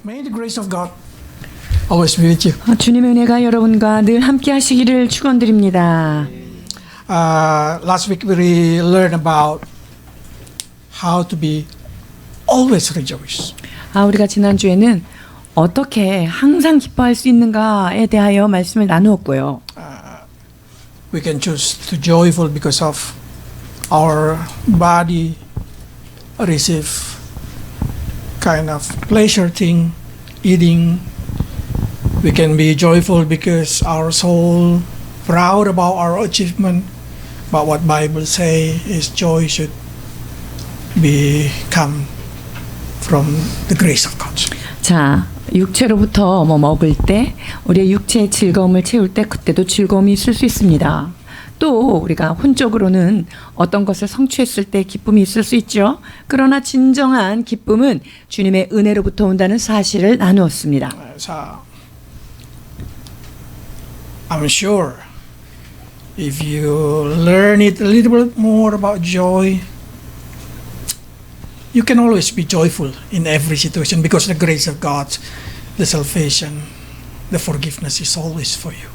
May the grace of God always be with you. 주님의 은혜가 여러분과 늘 함께 하시기를 축원드립니다. Last week we learned about how to be always rejoice. 우리가 지난주에는 어떻게 항상 기뻐할 수 있는가에 대하여 말씀을 나누었고요. We can choose to joyful because of our body receive kind of pleasure thing, eating. We can be joyful because our soul proud about our achievement. But what Bible say is joy should come from the grace of God. 자, 육체로부터 먹을 때 우리의 육체의 즐거움을 채울 때 그때도 즐거움이 있을 수 있습니다. 또 우리가 혼적으로는 어떤 것을 성취했을 때 기쁨이 있을 수 있죠. 그러나 진정한 기쁨은 주님의 은혜로부터 온다는 사실을 나누었습니다. So, I'm sure if you learn it a little bit more about joy, you can always be joyful in every situation because the grace of God, the salvation, the forgiveness is always for you.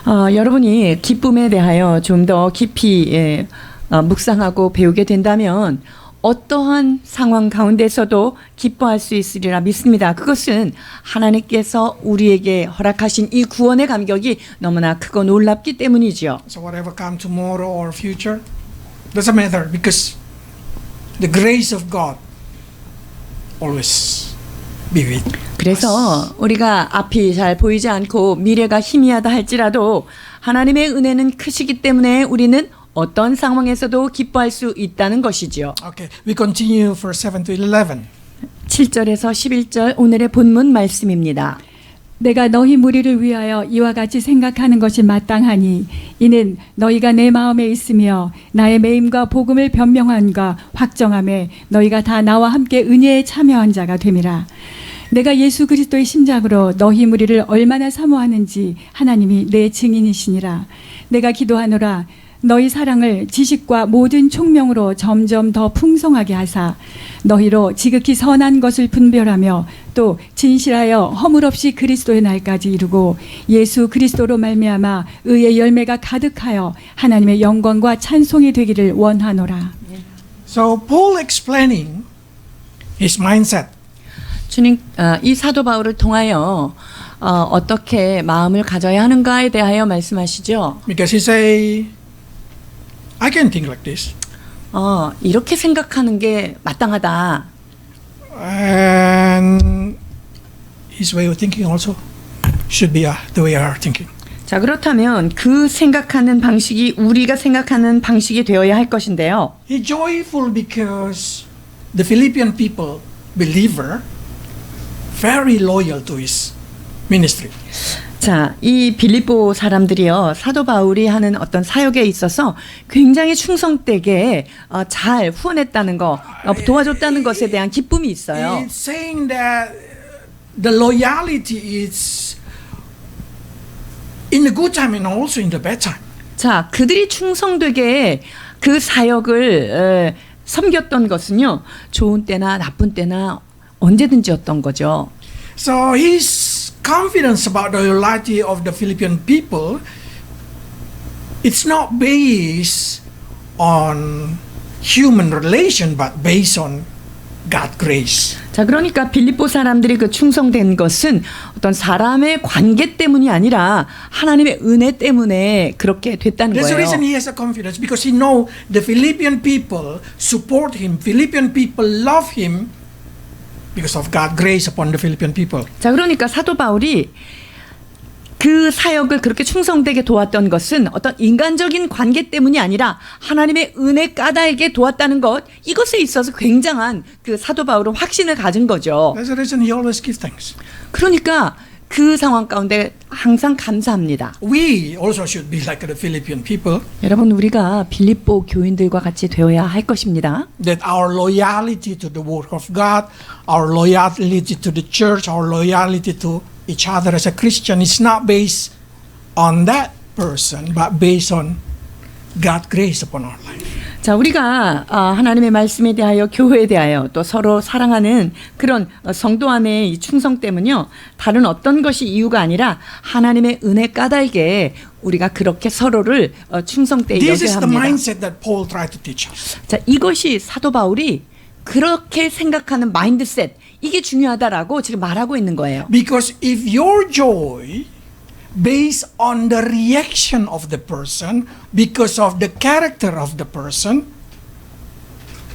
여러분이 기쁨에 대하여 좀 더 깊이 묵상하고 배우게 된다면 어떠한 상황 가운데서도 기뻐할 수 있으리라 믿습니다. 그것은 하나님께서 우리에게 허락하신 이 구원의 감격이 너무나 크고 놀랍기 때문이죠. So whatever come tomorrow or future, doesn't matter because the grace of God always be with us. 그래서 우리가 앞이 잘 보이지 않고 미래가 희미하다 할지라도 하나님의 은혜는 크시기 때문에 우리는 어떤 상황에서도 기뻐할 수 있다는 것이지요. Okay, we continue verse 7 to 11. 7절에서 11절 오늘의 본문 말씀입니다. 내가 너희 무리를 위하여 이와 같이 생각하는 것이 마땅하니 이는 너희가 내 마음에 있으며 나의 매임과 복음을 변명함과 확정함에 너희가 다 나와 함께 은혜에 참여한 자가 됨이라. 내가 예수 그리스도의 심장으로 너희 무리를 얼마나 사모하는지 하나님이 내 증인이시니라. 내가 기도하노라. 너희 사랑을 지식과 모든 총명으로 점점 더 풍성하게 하사 너희로 지극히 선한 것을 분별하며 또 진실하여 허물 없이 그리스도의 날까지 이루고 예수 그리스도로 말미암아 의의 열매가 가득하여 하나님의 영광과 찬송이 되기를 원하노라. So Paul explaining his mindset. 주님, 이 사도 바울을 통하여 어떻게 마음을 가져야 하는가에 대하여 말씀하시죠. Because he say, I can think like this. 이렇게 생각하는 게 마땅하다. And his way of thinking also should be the way our thinking. 자, 그렇다면 그 생각하는 방식이 우리가 생각하는 방식이 되어야 할 것인데요. He's joyful because the Philippian people, believer, very loyal to his ministry. 자, 이 빌립보 사람들이요, 사도 바울이 하는 어떤 사역에 있어서 굉장히 충성되게 잘 후원했다는 거, 도와줬다는 것에 대한 기쁨이 있어요. It's saying that the loyalty is in the good time and also in the bad time. 자, 그들이 충성되게 그 사역을 섬겼던 것은요, 좋은 때나 나쁜 때나 언제든지였던 거죠. So his confidence about the loyalty of the Philippian people, it's not based on human relation, but based on God's grace. 자, 그러니까 빌립보 사람들이 그 충성된 것은 어떤 사람의 관계 때문이 아니라 하나님의 은혜 때문에 그렇게 됐다는 That's the 거예요. reason he has a confidence because he know the Philippian people support him. Philippian people love him because of God's grace upon the Philippian people. 자, 그러니까 사도 바울이 그 사역을 그렇게 충성되게 도왔던 것은 어떤 인간적인 관계 때문이 아니라 하나님의 은혜 까닭에 도왔다는 것, 이것에 있어서 굉장한 그 사도 바울은 확신을 가진 거죠. That's the reason he always gives thanks. 그러니까 그 상황 가운데 항상 감사합니다. We also should be like the Philippian people. 여러분, 우리가 빌립보 교인들과 같이 되어야 할 것입니다. That our loyalty to the work of God, our loyalty to the church, our loyalty to each other as a Christian is not based on that person, but based on God's grace upon our life. 자, 우리가 하나님의 말씀에 대하여 교회에 대하여 또 서로 사랑하는 그런 성도 안의 이 충성 때문요. 다른 어떤 것이 이유가 아니라 하나님의 은혜 까닭에 우리가 그렇게 서로를 충성되이 This 여겨야 is the 합니다. mindset that Paul tried to teach us. 자, 이것이 사도 바울이 그렇게 생각하는 마인드셋, 이게 중요하다라고 지금 말하고 있는 거예요. Because if your joy based on the reaction of the person because of the character of the person,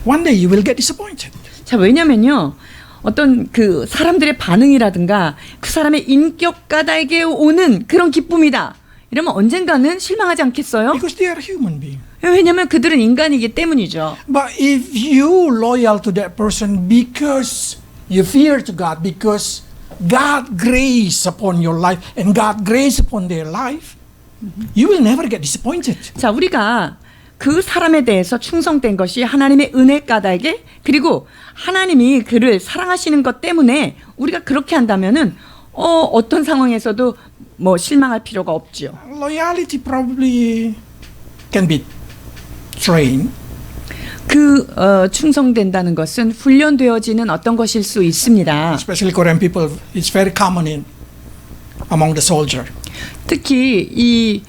one day you will get disappointed. 자, 왜냐면요. 어떤 그 사람들의 반응이라든가 그 사람의 인격 까닭에 오는 그런 기쁨이다. 이러면 언젠가는 실망하지 않겠어요? Because they are human beings. 왜냐면 그들은 인간이기 때문이죠. But if you loyal to that person because you fear to God, because God grace upon your life and God grace upon their life, you will never get disappointed. 자, 우리가 그 사람에 대해서 충성된 것이 하나님의 은혜 까닭에, 그리고 하나님이 그를 사랑하시는 것 때문에 우리가 그렇게 한다면은 어떤 상황에서도 뭐 실망할 필요가 없죠. Loyalty probably can be trained. 충성된다는 것은 훈련되어지는 어떤 것일 수 있습니다. Especially Korean people, it's very common among the soldier. 특히 이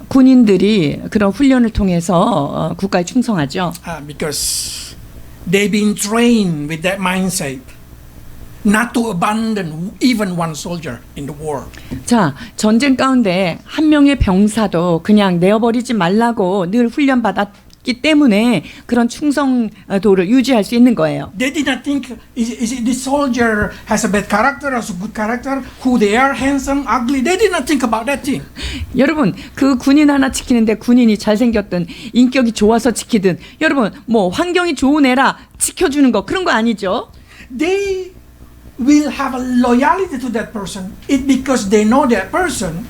군인들이 그런 훈련을 통해서 국가에 충성하죠. Because they've been trained with that mindset not to abandon even one soldier in the war. 자, 전쟁 가운데 한 명의 병사도 그냥 내어버리지 말라고 늘 훈련받았기 때문에 그런 충성도를 유지할 수 있는 거예요. They did not think, is it this soldier has a bad character, has a good character, who they are, handsome, ugly. They did not think about that thing. 여러분, 그 군인 하나 지키는데 군인이 잘생겼든 인격이 좋아서 지키든, 여러분 뭐 환경이 좋은 애라 지켜주는 거, 그런 거 아니죠. They will have a loyalty to that person. It because they know that person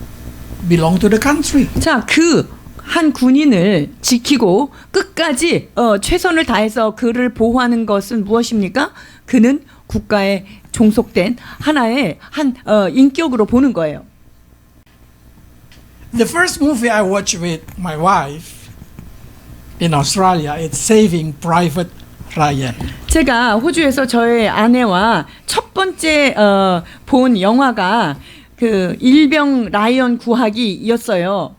belong to the country. 자, 그 한 군인을 지키고 끝까지 최선을 다해서 그를 보호하는 것은 무엇입니까? 그는 국가에 종속된 하나의 인격으로 보는 거예요. The first movie I watched with my wife in Australia is Saving Private Ryan. 제가 호주에서 저의 아내와 첫 번째 본 영화가 그 일병 라이언 구하기였어요.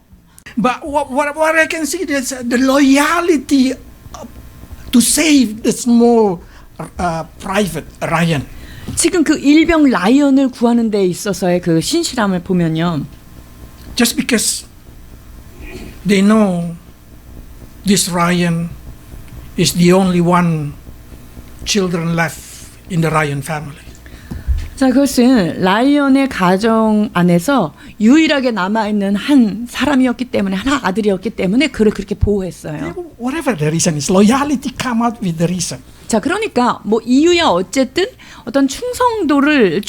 But what I can see is the loyalty to save the small private Ryan. 지금 그 일병 라이언을 구하는 데 있어서의 그 신실함을 보면요. Just because they know this Ryan is the only one children left in the Ryan family. 자, 그것은 라이언의 가정 안에서 유일하게 남아있는 한 사람이었기 때문에, 한 아들이었기 때문에 그를 그렇게 보호했어요. Whatever the reason is, loyalty come out with the reason. 자, 그러니까 뭐 이유야 어쨌든 어떤 충성도를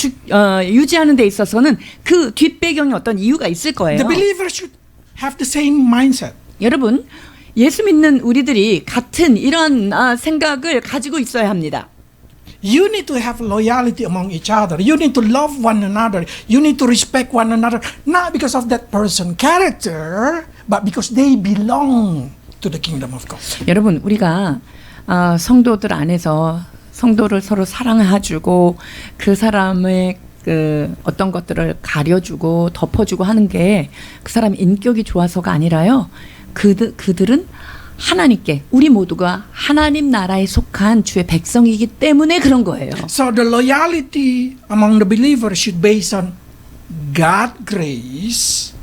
유지하는 데 있어서는 그 뒷배경에 어떤 이유가 있을 거예요. The believer should have the same mindset. 여러분, 예수 믿는 우리들이 같은 이런 생각을 가지고 있어야 합니다. You need to have loyalty among each other. You need to love one another. You need to respect one another, not because of that person's character, but because they belong to the kingdom of God. 여러분, 우리가 성도들 안에서 성도를 서로 사랑해주고 그 사람의 그 어떤 것들을 가려주고 덮어주고 하는 게 그 사람 인격이 좋아서가 아니라요. 그들은 하나님께, 우리 모두가 하나님 나라에 속한 주의 백성이기 때문에 그런 거예요. So the loyalty among the believers should base on God's grace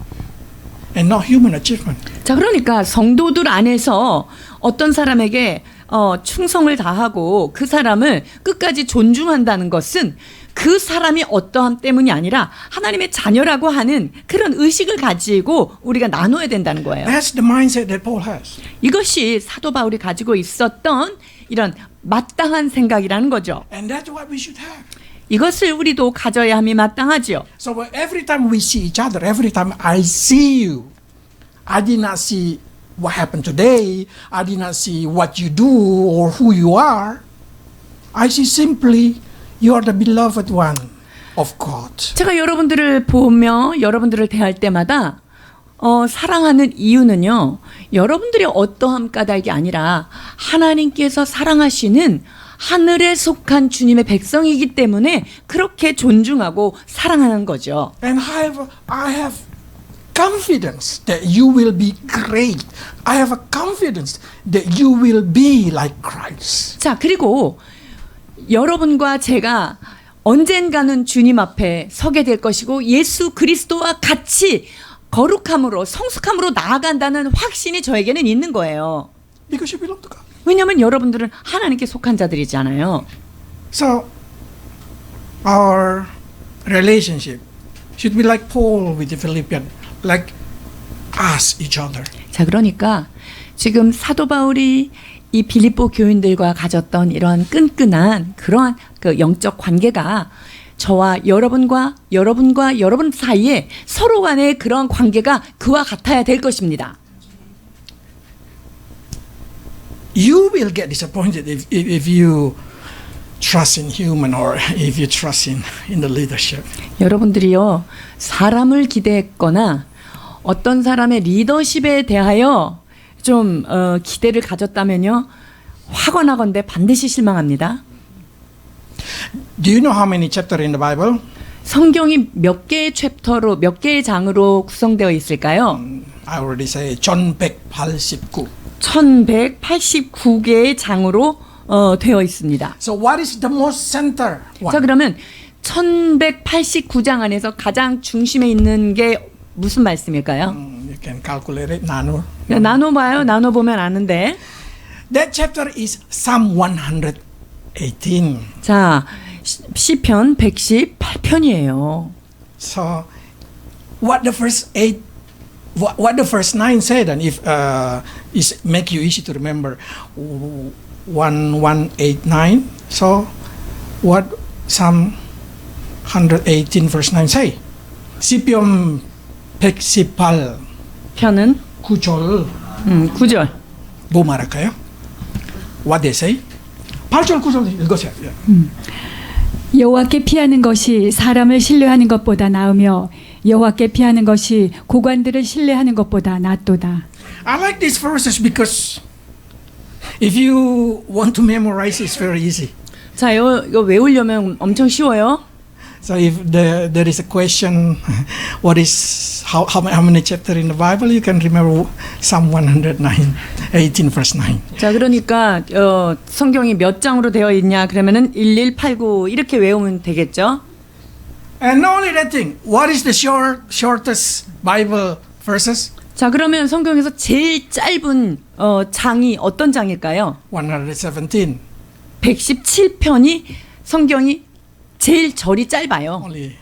and not human achievement. 자, 그러니까 성도들 안에서 어떤 사람에게 충성을 다하고 그 사람을 끝까지 존중한다는 것은 그 사람이 어떠함 때문이 아니라 하나님의 자녀라고 하는 그런 의식을 가지고 우리가 나눠야 된다는 거예요. That's the mindset that Paul has. 이것이 사도 바울이 가지고 있었던 이런 마땅한 생각이라는 거죠. And that's what we should have. 이것을 우리도 가져야 함이 마땅하지요. So every time we see each other, every time I see you, I did not see what happened today. I did not see what you do or who you are. I see simply you are the beloved one of God. 제가 여러분들을 보며 여러분들을 대할 때마다 사랑하는 이유는요. 여러분들의 어떠함 까닭이 아니라 하나님께서 사랑하시는 하늘에 속한 주님의 백성이기 때문에 그렇게 존중하고 사랑하는 거죠. And I have confidence that you will be great. I have a confidence that you will be like Christ. 자, 그리고 여러분과 제가 언젠가는 주님 앞에 서게 될 것이고 예수 그리스도와 같이 거룩함으로 성숙함으로 나아간다는 확신이 저에게는 있는 거예요. Because you belong to God. 왜냐하면 여러분들은 하나님께 속한 자들이잖아요. So our relationship should be like Paul with the Philippians, like us each other. 자, 그러니까 지금 사도 바울이 이 빌립보 교인들과 가졌던 이러한 끈끈한 그러한 그 영적 관계가 저와 여러분과 여러분 사이에 서로 간의 그러한 관계가 그와 같아야 될 것입니다. You will get disappointed if you trust in human or if you trust in the leadership. 여러분들이요, 사람을 기대했거나 어떤 사람의 리더십에 대하여 좀 기대를 가졌다면요, 확언하건대 반드시 실망합니다. Do you know how many chapters in the Bible? 성경이 몇 개의 챕터로, 몇 개의 장으로 구성되어 있을까요? I already say 1189. 1189개의 장으로 되어 있습니다. So what is the most center one? 자, 그러면 1189장 안에서 가장 중심에 있는 게 무슨 말씀일까요? You can calculate it. 나누. 나눠봐요. 나눠보면 아는데. That chapter is Psalm 118. 자, 시편 118편이에요. So what the first 9 said, and if is make you easy to remember 1189. So what Psalm 118 verse 9 say? 시편 118 편은 9절 9절. 뭐 말할까요? What they say? 8절 9절 읽으세요. 여호와께 피하는 것이 사람을 신뢰하는 것보다 나으며 여호와께 피하는 것이 고관들을 신뢰하는 것보다 낫도다. I like these verses because if you want to memorize, it's very easy. 자, 이거 외우려면 엄청 쉬워요. So if there is a question, what is how many chapters in the Bible? You can remember Psalm 118 verse 9. 자, 그러니까 성경이 몇 장으로 되어 있냐 그러면은 1189 이렇게 외우면 되겠죠. And not only that thing, what is the shortest Bible verses? 자, 그러면 성경에서 제일 짧은 장이 어떤 장일까요? 117. 117편이 성경이 제일 절이 짧아요. Only.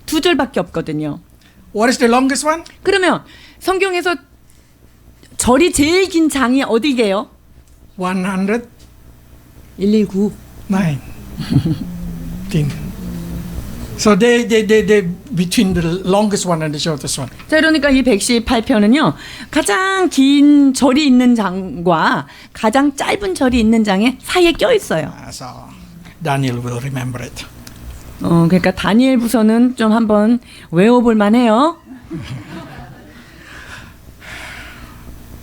2절밖에 없거든요. What is the longest one? 그러면 성경에서 절이 제일 긴 장이 어디게요? 119. 119. So they between the longest one and the shortest one. 자, 그러니까 이 118편은요. 가장 긴 절이 있는 장과 가장 짧은 절이 있는 장의 사이에 껴 있어요. So Daniel will remember it. 그러니까 다니엘 부서는 좀 한번 외워볼 만해요.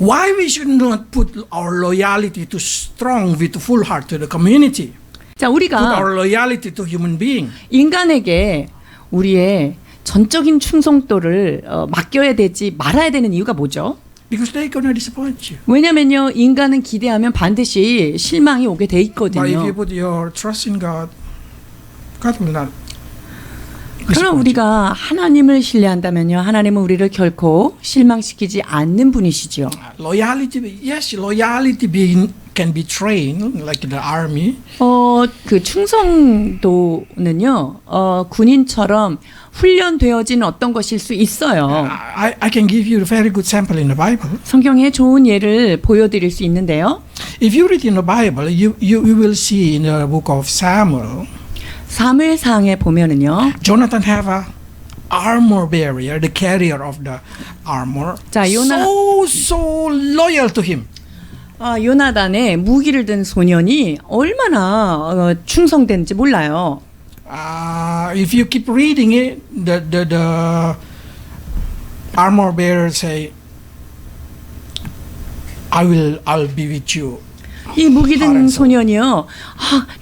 Why we should not put our loyalty too strong with full heart to the community? 자, Put 우리가 our loyalty to human being. 인간에게 우리의 전적인 충성도를 맡겨야 되지 말아야 되는 이유가 뭐죠? Because they're gonna disappoint you. 왜냐면요, 인간은 기대하면 반드시 실망이 오게 돼 But if you 있거든요. put your trust in God, God will not. 그러나 우리가 하나님을 신뢰한다면요, 하나님은 우리를 결코 실망시키지 않는 분이시죠. Loyalty, yes, loyalty can be trained like in the army. 그 충성도는요, 군인처럼 훈련되어진 어떤 것일 수 있어요. I can give you a very good sample in the Bible. 성경에 좋은 예를 보여드릴 수 있는데요. If you read in the Bible, you will see in the book of Samuel, 사무엘상에 보면은요. Jonathan have a armor bearer, the carrier of the armor. 자, so loyal to him. 요나단의 무기를 든 소년이 얼마나 충성된지 몰라요. If you keep reading it, the armor bearer say, I'll be with you. 이 무기든 알았어. 소년이요.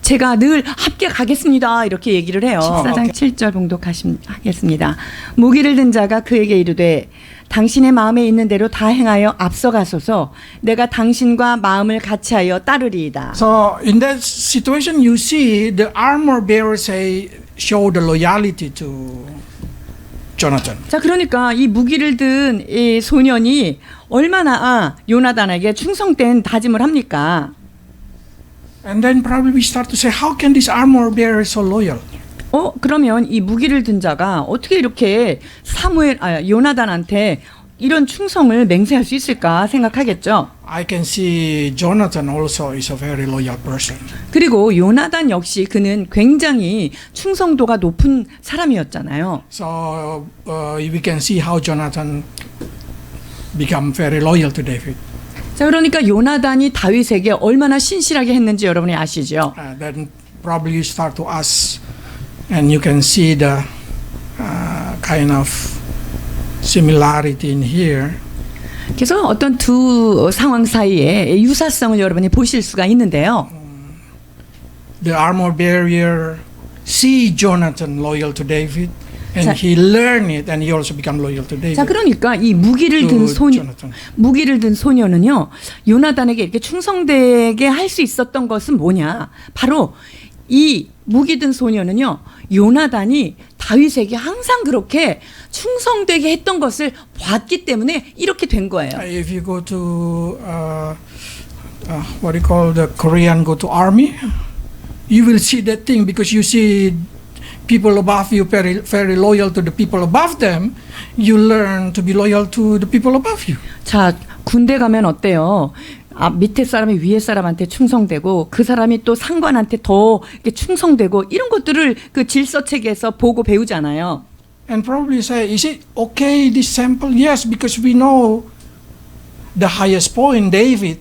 제가 늘 함께 가겠습니다. 이렇게 얘기를 해요. 어, 14장 7절 봉독하겠습니다. 무기를 든 자가 그에게 이르되 당신의 마음에 있는 대로 다 행하여 앞서가소서 내가 당신과 마음을 같이하여 따르리이다. So in that situation, you see the armor bearer say, show the loyalty to Jonathan. 자, 그러니까 이 무기를 든 이 소년이 얼마나 요나단에게 충성된 다짐을 합니까? And then probably we start to say, how can this armor bearer so loyal? 그러면 이 무기를 든 자가 어떻게 이렇게 요나단한테 이런 충성을 맹세할 수 있을까 생각하겠죠. I can see Jonathan also is a very loyal person. 그리고 요나단 역시 그는 굉장히 충성도가 높은 사람이었잖아요. So we can see how Jonathan become very loyal to David. 자, 그러니까 요나단이 다윗에게 얼마나 신실하게 했는지 여러분이 아시죠? Then probably you start to ask, and you can see the kind of similarity in here. 그래서 어떤 두 상황 사이에 유사성을 여러분이 보실 수가 있는데요. The armor bearer see Jonathan loyal to David, and 자, he learned it, and he also become loyal to David. 자, 그러니까 이 무기를 든 무기를 든 소녀는요, 요나단에게 이렇게 충성되게 할 수 있었던 것은 뭐냐? 바로 이 무기 든 소녀는요, 요나단이 다윗에게 항상 그렇게 충성되게 했던 것을 봤기 때문에 이렇게 된 거예요. If you go to what you call the Korean go to army, you will see that thing because you see people above you very loyal to the people above them. You learn to be loyal to the people above you. 자, 군대 가면 어때요? 밑에 사람이 위에 사람한테 충성되고 그 사람이 또 상관한테 더 이렇게 충성되고 이런 것들을 그 질서 체계에서 보고 배우잖아요. And probably say, is it okay this sample? Yes, because we know the highest point, David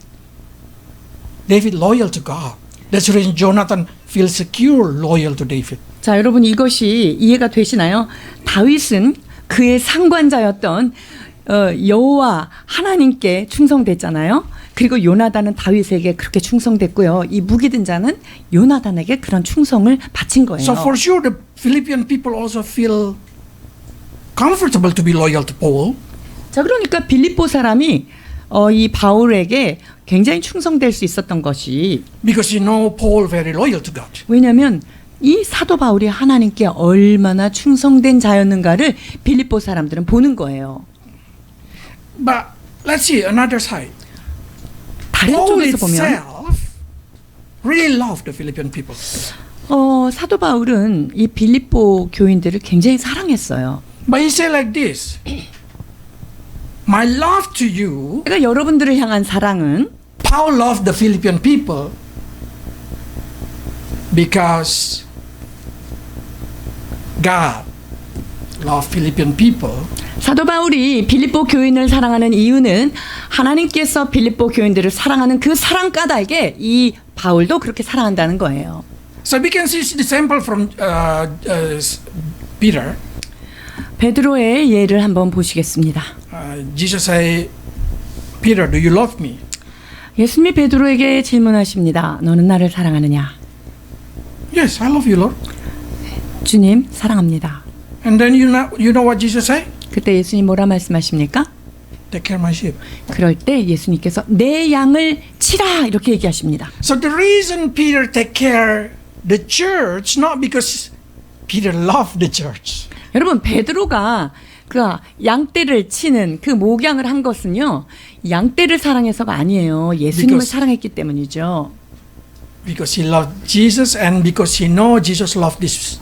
loyal to God. That's the reason Jonathan feels secure, loyal to David. 자, 여러분 이것이 이해가 되시나요? 다윗은 그의 상관자였던 여호와 하나님께 충성됐잖아요. 그리고 요나단은 다윗에게 그렇게 충성됐고요. 이 무기든 자는 요나단에게 그런 충성을 바친 거예요. So for sure the Philippian people also feel comfortable to be loyal to Paul. 자, 그러니까 빌립보 사람이 이 바울에게 굉장히 충성될 수 있었던 것이 Because you know Paul very loyal to God. 왜냐하면 이 사도 바울이 하나님께 얼마나 충성된 자였는가를 빌립보 사람들은 보는 거예요. But let's see another side. 다른 Paul 쪽에서 보면 itself really loved the Philippian people. 사도 바울은 이 빌립보 교인들을 굉장히 사랑했어요. But he said like this, my love to you, 그러니까 여러분들을 향한 사랑은 Paul loved the Philippian people because God loved Philippian people. 사도 바울이 빌립보 교인을 사랑하는 이유는 하나님께서 빌립보 교인들을 사랑하는 그 사랑 까닭에 이 바울도 그렇게 사랑한다는 거예요. So we can see the sample from Peter. 베드로의 예를 한번 보시겠습니다. Jesus say, Peter, do you love me? 예수님이 베드로에게 질문하십니다. 너는 나를 사랑하느냐? Yes, I love you, Lord. 주님 사랑합니다. And then you know what Jesus say? 그때 예수님 뭐라 말씀하십니까? Take care of my sheep. 그럴 때 예수님께서 내 양을 치라 이렇게 얘기하십니다. So the reason Peter take care the church not because Peter loved the church. 여러분 베드로가 그 양떼를 치는 그 목양을 한 것은요 양떼를 사랑해서가 아니에요. 예수님을 Because- 사랑했기 때문이죠. Because he loved Jesus and because he know Jesus loved this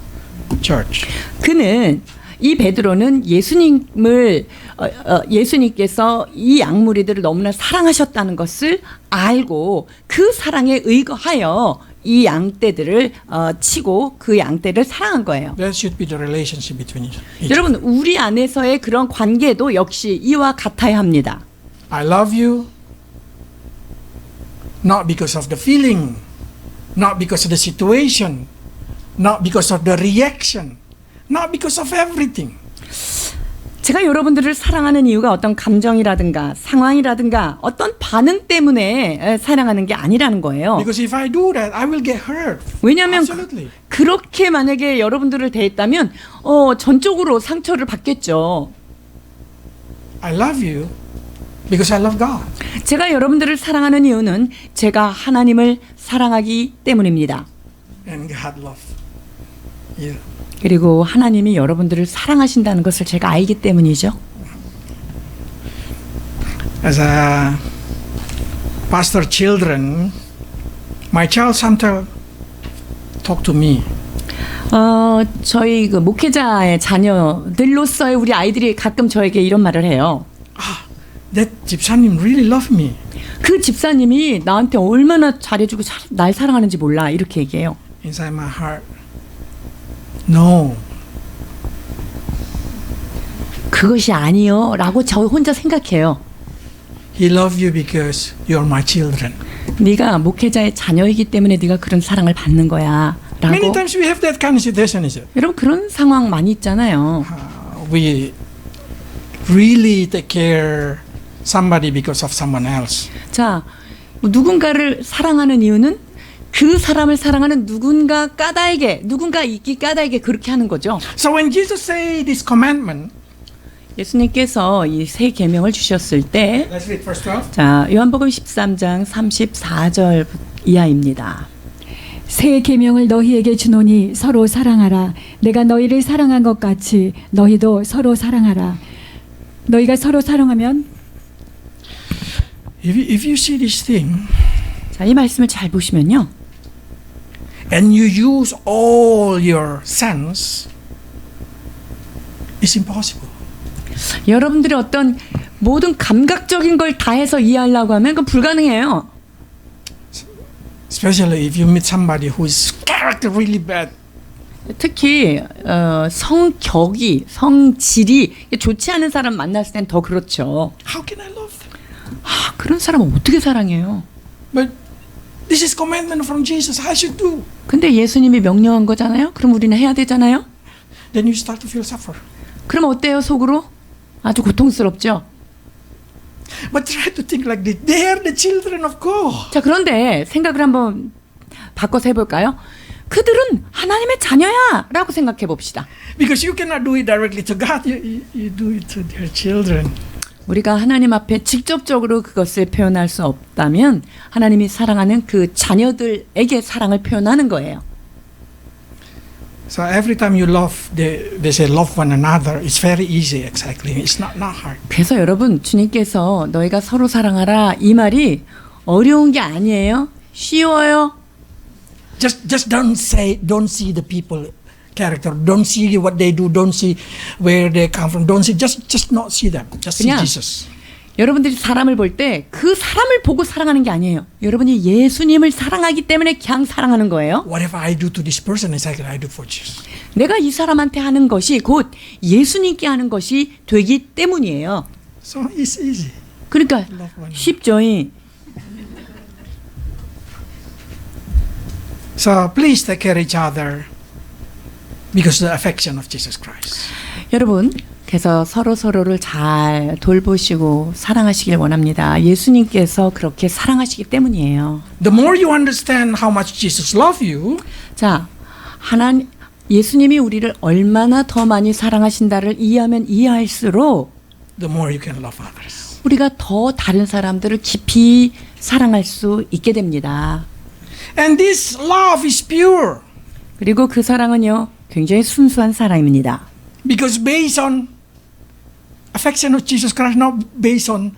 church. 그는 이 베드로는 예수님께서 이 양무리들을 너무나 사랑하셨다는 것을 알고 그 사랑에 의거하여 이 양떼들을 치고 그 양떼를 사랑한 거예요. That should be the relationship between each. 여러분 우리 안에서의 그런 관계도 역시 이와 같아야 합니다. I love you not because of the feeling, not because of the situation, not because of the reaction, not because of everything. 제가 여러분들을 사랑하는 이유가 어떤 감정이라든가 상황이라든가 어떤 반응 때문에 사랑하는 게 아니라는 거예요. Because if I do that, I will get hurt. 왜냐하면 Absolutely. 그렇게 만약에 여러분들을 대했다면 전적으로 상처를 받겠죠. I love you because I love God. 제가 여러분들을 사랑하는 이유는 제가 하나님을 사랑하기 때문입니다. And God love you. 그리고 하나님이 여러분들을 사랑하신다는 것을 제가 알기 때문이죠. As a pastor children, my child sometimes talk to me. 저희 그 목회자의 자녀들로서의 우리 아이들이 가끔 저에게 이런 말을 해요. That 집사님 really love me. 그 집사님이 나한테 얼마나 잘해주고 날 사랑하는지 몰라 이렇게 얘기해요. Inside my heart, no. 그것이 아니요 라고 저 혼자 생각해요. He love you because you're my children. 네가 목회자의 자녀이기 때문에 네가 그런 사랑을 받는 거야 Many 라고. times we have that kind of situation, is it? 여러분 그런 상황 많이 있잖아요. We really take care somebody because of someone else. 자, 누군가를 사랑하는 이유는 그 사람을 사랑하는 누군가 이기 까닭에 그렇게 하는 거죠. So when Jesus say this commandment, 예수님께서 이 세 계명을 주셨을 때, let's read verse 12. 자, 요한복음 13장 34절 이하입니다. 새 계명을 너희에게 주노니 서로 사랑하라. 내가 너희를 사랑한 것 같이 너희도 서로 사랑하라. 너희가 서로 사랑하면 If you see this thing 자, 이 말씀을 잘 보시면요. and you use all your sense, it's impossible. 여러분들이 어떤 모든 감각적인 걸 다 해서 이해하려고 하면 그건 불가능해요. Especially if you meet somebody who is character really bad. 특히 성격이, 성질이 좋지 않은 사람 만났을 땐 더 그렇죠. How can I love them? 그런 사람은 어떻게 사랑해요? But this is commandment from Jesus. I should do. 근데 예수님이 명령한 거잖아요. 그럼 우리는 해야 되잖아요. Then you start to feel suffer. 그럼 어때요, 속으로? 아주 고통스럽죠. But try to think like this. They are the children of God. 자, 그런데 생각을 한번 바꿔서 해볼까요? 그들은 하나님의 자녀야 라고 생각해 봅시다. Because you cannot do it directly to God. You do it to their children. 우리가 하나님 앞에 직접적으로 그것을 표현할 수 없다면 하나님이 사랑하는 그 자녀들에게 사랑을 표현하는 거예요. So every time you love, they say love one another. It's very easy, exactly. It's not hard. 그래서 여러분, 주님께서 너희가 서로 사랑하라 이 말이 어려운 게 아니에요. 쉬워요. Just don't see the people character. Don't see what they do. Don't see where they come from. Don't see just not see them. Just see 그냥 Jesus. 여러분들이 사람을 볼 때 그 사람을 보고 사랑하는 게 아니에요. 여러분이 예수님을 사랑하기 때문에 그냥 사랑하는 거예요. Whatever I do to this person, exactly I do for Jesus. 내가 이 사람한테 하는 것이 곧 예수님께 하는 것이 되기 때문이에요. So it's easy. 그러니까 Love one. 쉽죠. So please take care of each other because of the affection of Jesus Christ. 여러분, 그래서 서로를 잘 돌보시고 사랑하시길 원합니다. 예수님께서 그렇게 사랑하시기 때문이에요. The more you understand how much Jesus loves you, 자, 예수님이 우리를 얼마나 더 많이 사랑하신다를 이해하면 이해할수록 the more you can love others. 우리가 더 다른 사람들을 깊이 사랑할 수 있게 됩니다. And this love is pure 그리고 그 사랑은요, 굉장히 순수한 사랑입니다. because based on affection of Jesus Christ, not based on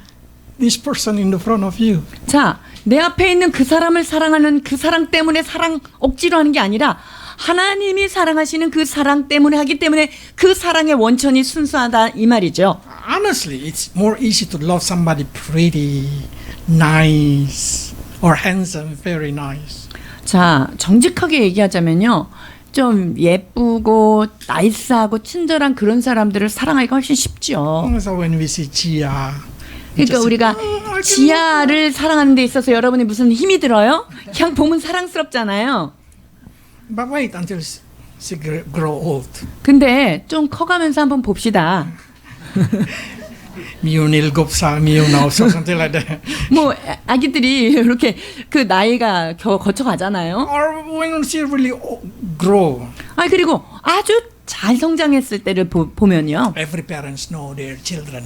this person in the front of you. 자, 내 앞에 있는 그 사람을 사랑하는 그 사랑 때문에 사랑 억지로 하는 게 아니라 하나님이 사랑하시는 그 사랑 때문에 하기 때문에 그 사랑의 원천이 순수하다 이 말이죠. Honestly, it's more easy to love somebody pretty, nice, or handsome, very nice. 자, 정직하게 얘기하자면요. 좀 예쁘고 나이스하고 친절한 그런 사람들을 사랑하기가 훨씬 쉽죠. So when we see Chia, 그러니까 우리가 지아를 사랑하는 데 있어서 여러분이 무슨 힘이 들어요? 그냥 보면 사랑스럽잖아요. But wait until she grow old. 근데 좀 커가면서 한번 봅시다. 미운 7살, 미운 9살, something like that. 뭐 아기들이 이렇게 그 나이가 거쳐 가잖아요. Or when she really grow, 아 그리고 아주 잘 성장했을 때를 보면요. every parents know their children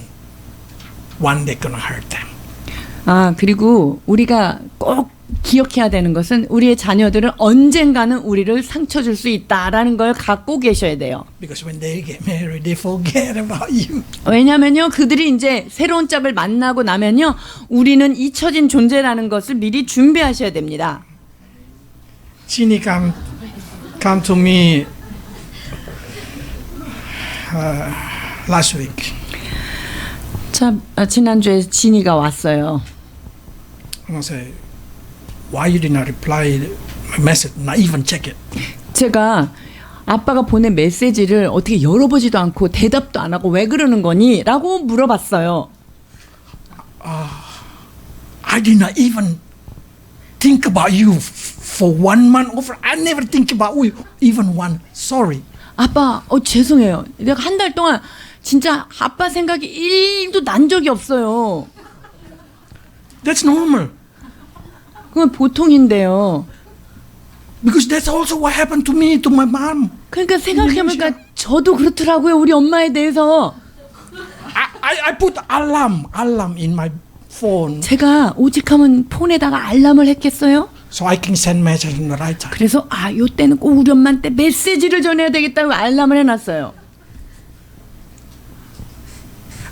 one day gonna hurt them. 아 그리고 우리가 꼭 기억해야 되는 것은 우리의 자녀들은 언젠가는 우리를 상처 줄 수 있다라는 걸 갖고 계셔야 돼요. Because when they get married, they forget about you. 왜냐면요, 그들이 이제 새로운 짝을 만나고 나면요, 우리는 잊혀진 존재라는 것을 미리 준비하셔야 됩니다. Ginny come to me last week. 자, 지난주에 진이가 왔어요. And I say, why you did not reply my message, not even check it? 제가 아빠가 보낸 메시지를 어떻게 열어보지도 않고 대답도 안 하고 왜 그러는 거니? 라고 물어봤어요. I did not even think about you for 1 month over. I never think about you even one. Sorry. 아빠, 죄송해요. 내가 한 달 동안 진짜 아빠 생각이 1도 난 적이 없어요. That's normal. 그건 보통인데요. Because that's also what happened to me, to my mom. 그러니까 생각해보니까 저도 그렇더라고요. 우리 엄마에 대해서. I put alarm in my phone 제가 오직하면 폰에다가 알람을 했겠어요? so I can send message in the right time. 그래서 요때는 꼭 우리 엄마한테 메시지를 전해야 되겠다고 알람을 해놨어요.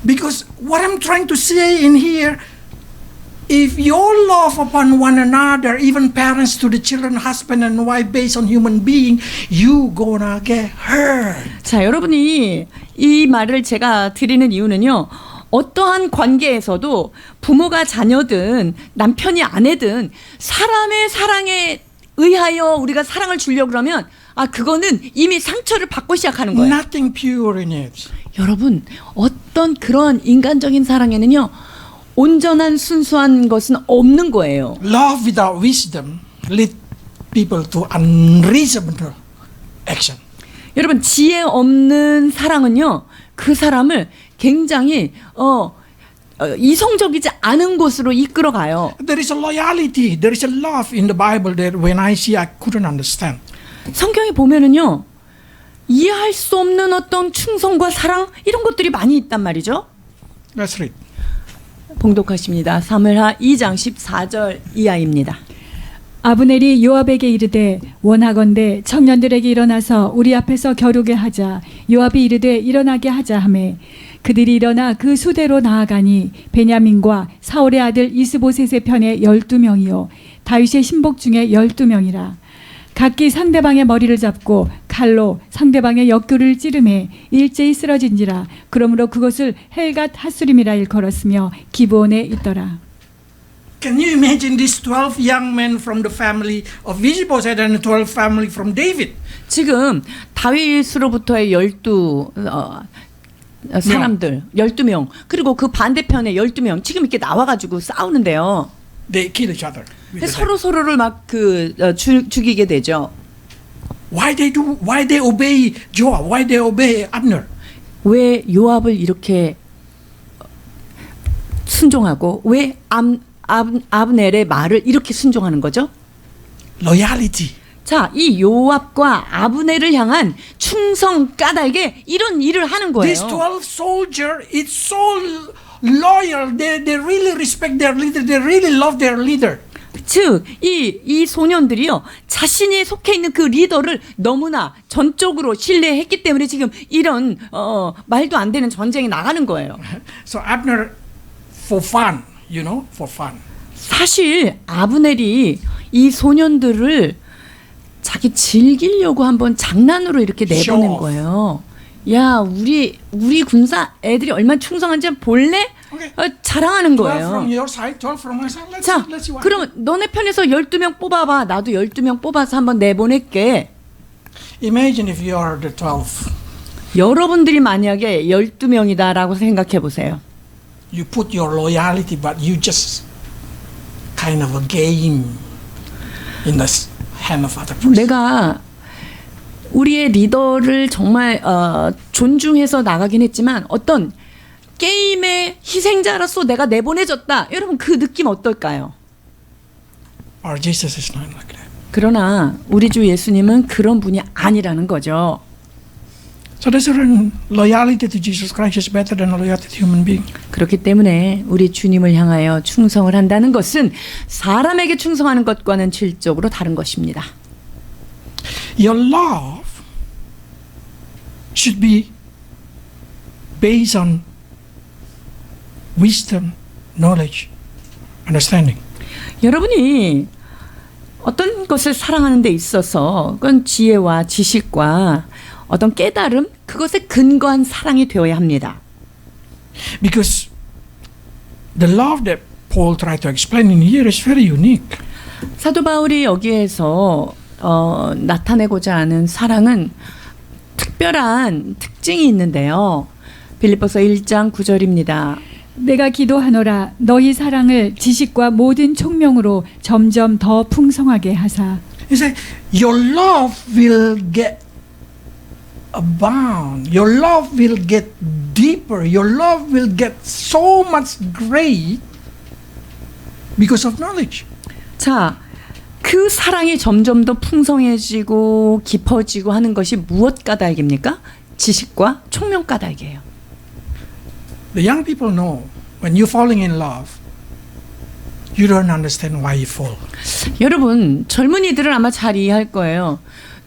Because what I'm trying to say in here, if your love upon one another, even parents to the children, husband and wife, based on human being, you gonna get hurt. 자, 여러분이 이 말을 제가 드리는 이유는요. 어떠한 관계에서도 부모가 자녀든 남편이 아내든 사람의 사랑에 의하여 우리가 사랑을 주려고 그러면 그거는 이미 상처를 받고 시작하는 거예요. Nothing pure in it. 여러분, 어떤 그런 인간적인 사랑에는요. 온전한 순수한 것은 없는 거예요. Love without wisdom lead people to unreasonable action. 여러분, 지혜 없는 사랑은요. 그 사람을 굉장히 이성적이지 않은 곳으로 이끌어가요. There is a loyalty, there is a love in the Bible that when I see I couldn't understand. 성경에 보면은요. 이해할 수 없는 어떤 충성과 사랑 이런 것들이 많이 있단 말이죠. Let's read. 봉독하십니다. 사무엘하 2장 14절 이하입니다. 아브넬이 요압에게 이르되 원하건대 청년들에게 일어나서 우리 앞에서 겨루게 하자. 요압이 이르되 일어나게 하자 하매 그들이 일어나 그 수대로 나아가니 베냐민과 사울의 아들 이스보셋의 편에 12명이요 다윗의 신복 중에 12명이라. 각기 상대방의 머리를 잡고 칼로 상대방의 옆구리를 찌르매 일제히 쓰러진지라. 그러므로 그것을 헬갓 핫수림이라 일컬었으며 기브온에 있더라. Can you imagine these 12 young men from the family of Mephibosheth and 12 family from David? 지금 다윗으로부터의 12 사람들 12명 그리고 그 반대편에 12명 지금 이렇게 나와가지고 싸우는데요. They kill each other. 서로를 막 죽이게 되죠. Why they obey Joab? Why they obey Abner? 왜 요압을 이렇게 순종하고 왜 아브넬의 말을 이렇게 순종하는 거죠? Loyalty. 자, 이 요압과 아브넬을 향한 충성 까닭에 이런 일을 하는 거예요. These 12 soldiers, it's so loyal. They really respect their leader. They really love their leader. 즉, 이 소년들이요, 자신이 속해 있는 그 리더를 너무나 전적으로 신뢰했기 때문에 지금 이런, 말도 안 되는 전쟁이 나가는 거예요. So Abner, for fun, for fun. 사실, 아브넬이 이 소년들을 자기 즐기려고 한번 장난으로 이렇게 내보낸 거예요. 야, 우리 군사 애들이 얼마나 충성한지 볼래? Okay. 자랑하는 12 거예요. from your side, 12 from my side. Let's 자, see what. 그러면 너네 편에서 12명 뽑아봐. 나도 12명 뽑아서 한번 내보낼게. Imagine if you are the 12. 여러분들이 만약에 12명이다라고 생각해 보세요. You put your loyalty, but you just kind of a game in the hand of other person. 내가 우리의 리더를 정말 존중해서 나가긴 했지만 어떤 게임의 희생자로서 내가 내보내졌다. 여러분 그 느낌 어떨까요? Our Jesus is not like that. 그러나 우리 주 예수님은 그런 분이 아니라는 거죠. So there's certain loyalty to Jesus Christ is better than loyalty to human being. 그렇기 때문에 우리 주님을 향하여 충성을 한다는 것은 사람에게 충성하는 것과는 질적으로 다른 것입니다. Your love should be based on wisdom, knowledge, understanding. 여러분이 어떤 것을 사랑하는 데 있어서 그건 지혜와 지식과 어떤 깨달음, 그것에 근거한 사랑이 되어야 합니다. Because the love that Paul tried to explain in here is very unique. 사도 바울이 여기에서 나타내고자 하는 사랑은 특별한 특징이 있는데요. 빌립보서 1장 9절입니다. 내가 기도하노라 너희 사랑을 지식과 모든 총명으로 점점 더 풍성하게 하사. He said, your love will get abound. Your love will get deeper. Your love will get so much great because of knowledge. 자, 그 사랑이 점점 더 풍성해지고 깊어지고 하는 것이 무엇 까닭입니까? 지식과 총명 까닭이에요. The young people know when you're falling in love, you don't understand why you fall. 여러분, 젊은이들은 아마 잘 이해할 거예요.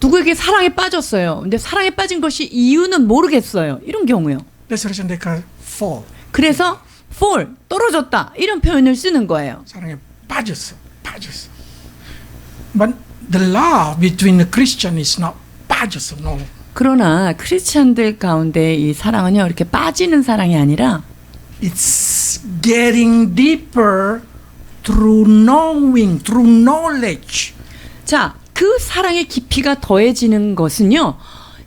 누구에게 사랑에 빠졌어요. 근데 사랑에 빠진 것이 이유는 모르겠어요. 이런 경우요. That's the reason they call fall. 그래서 fall, 떨어졌다. 이런 표현을 쓰는 거예요. 사랑에 빠졌어. But the love between the Christian is not 빠졌어. No. 그러나 크리스찬들 가운데 이 사랑은요, 이렇게 빠지는 사랑이 아니라 It's getting deeper through knowing, through knowledge. 자, 그 사랑의 깊이가 더해지는 것은요,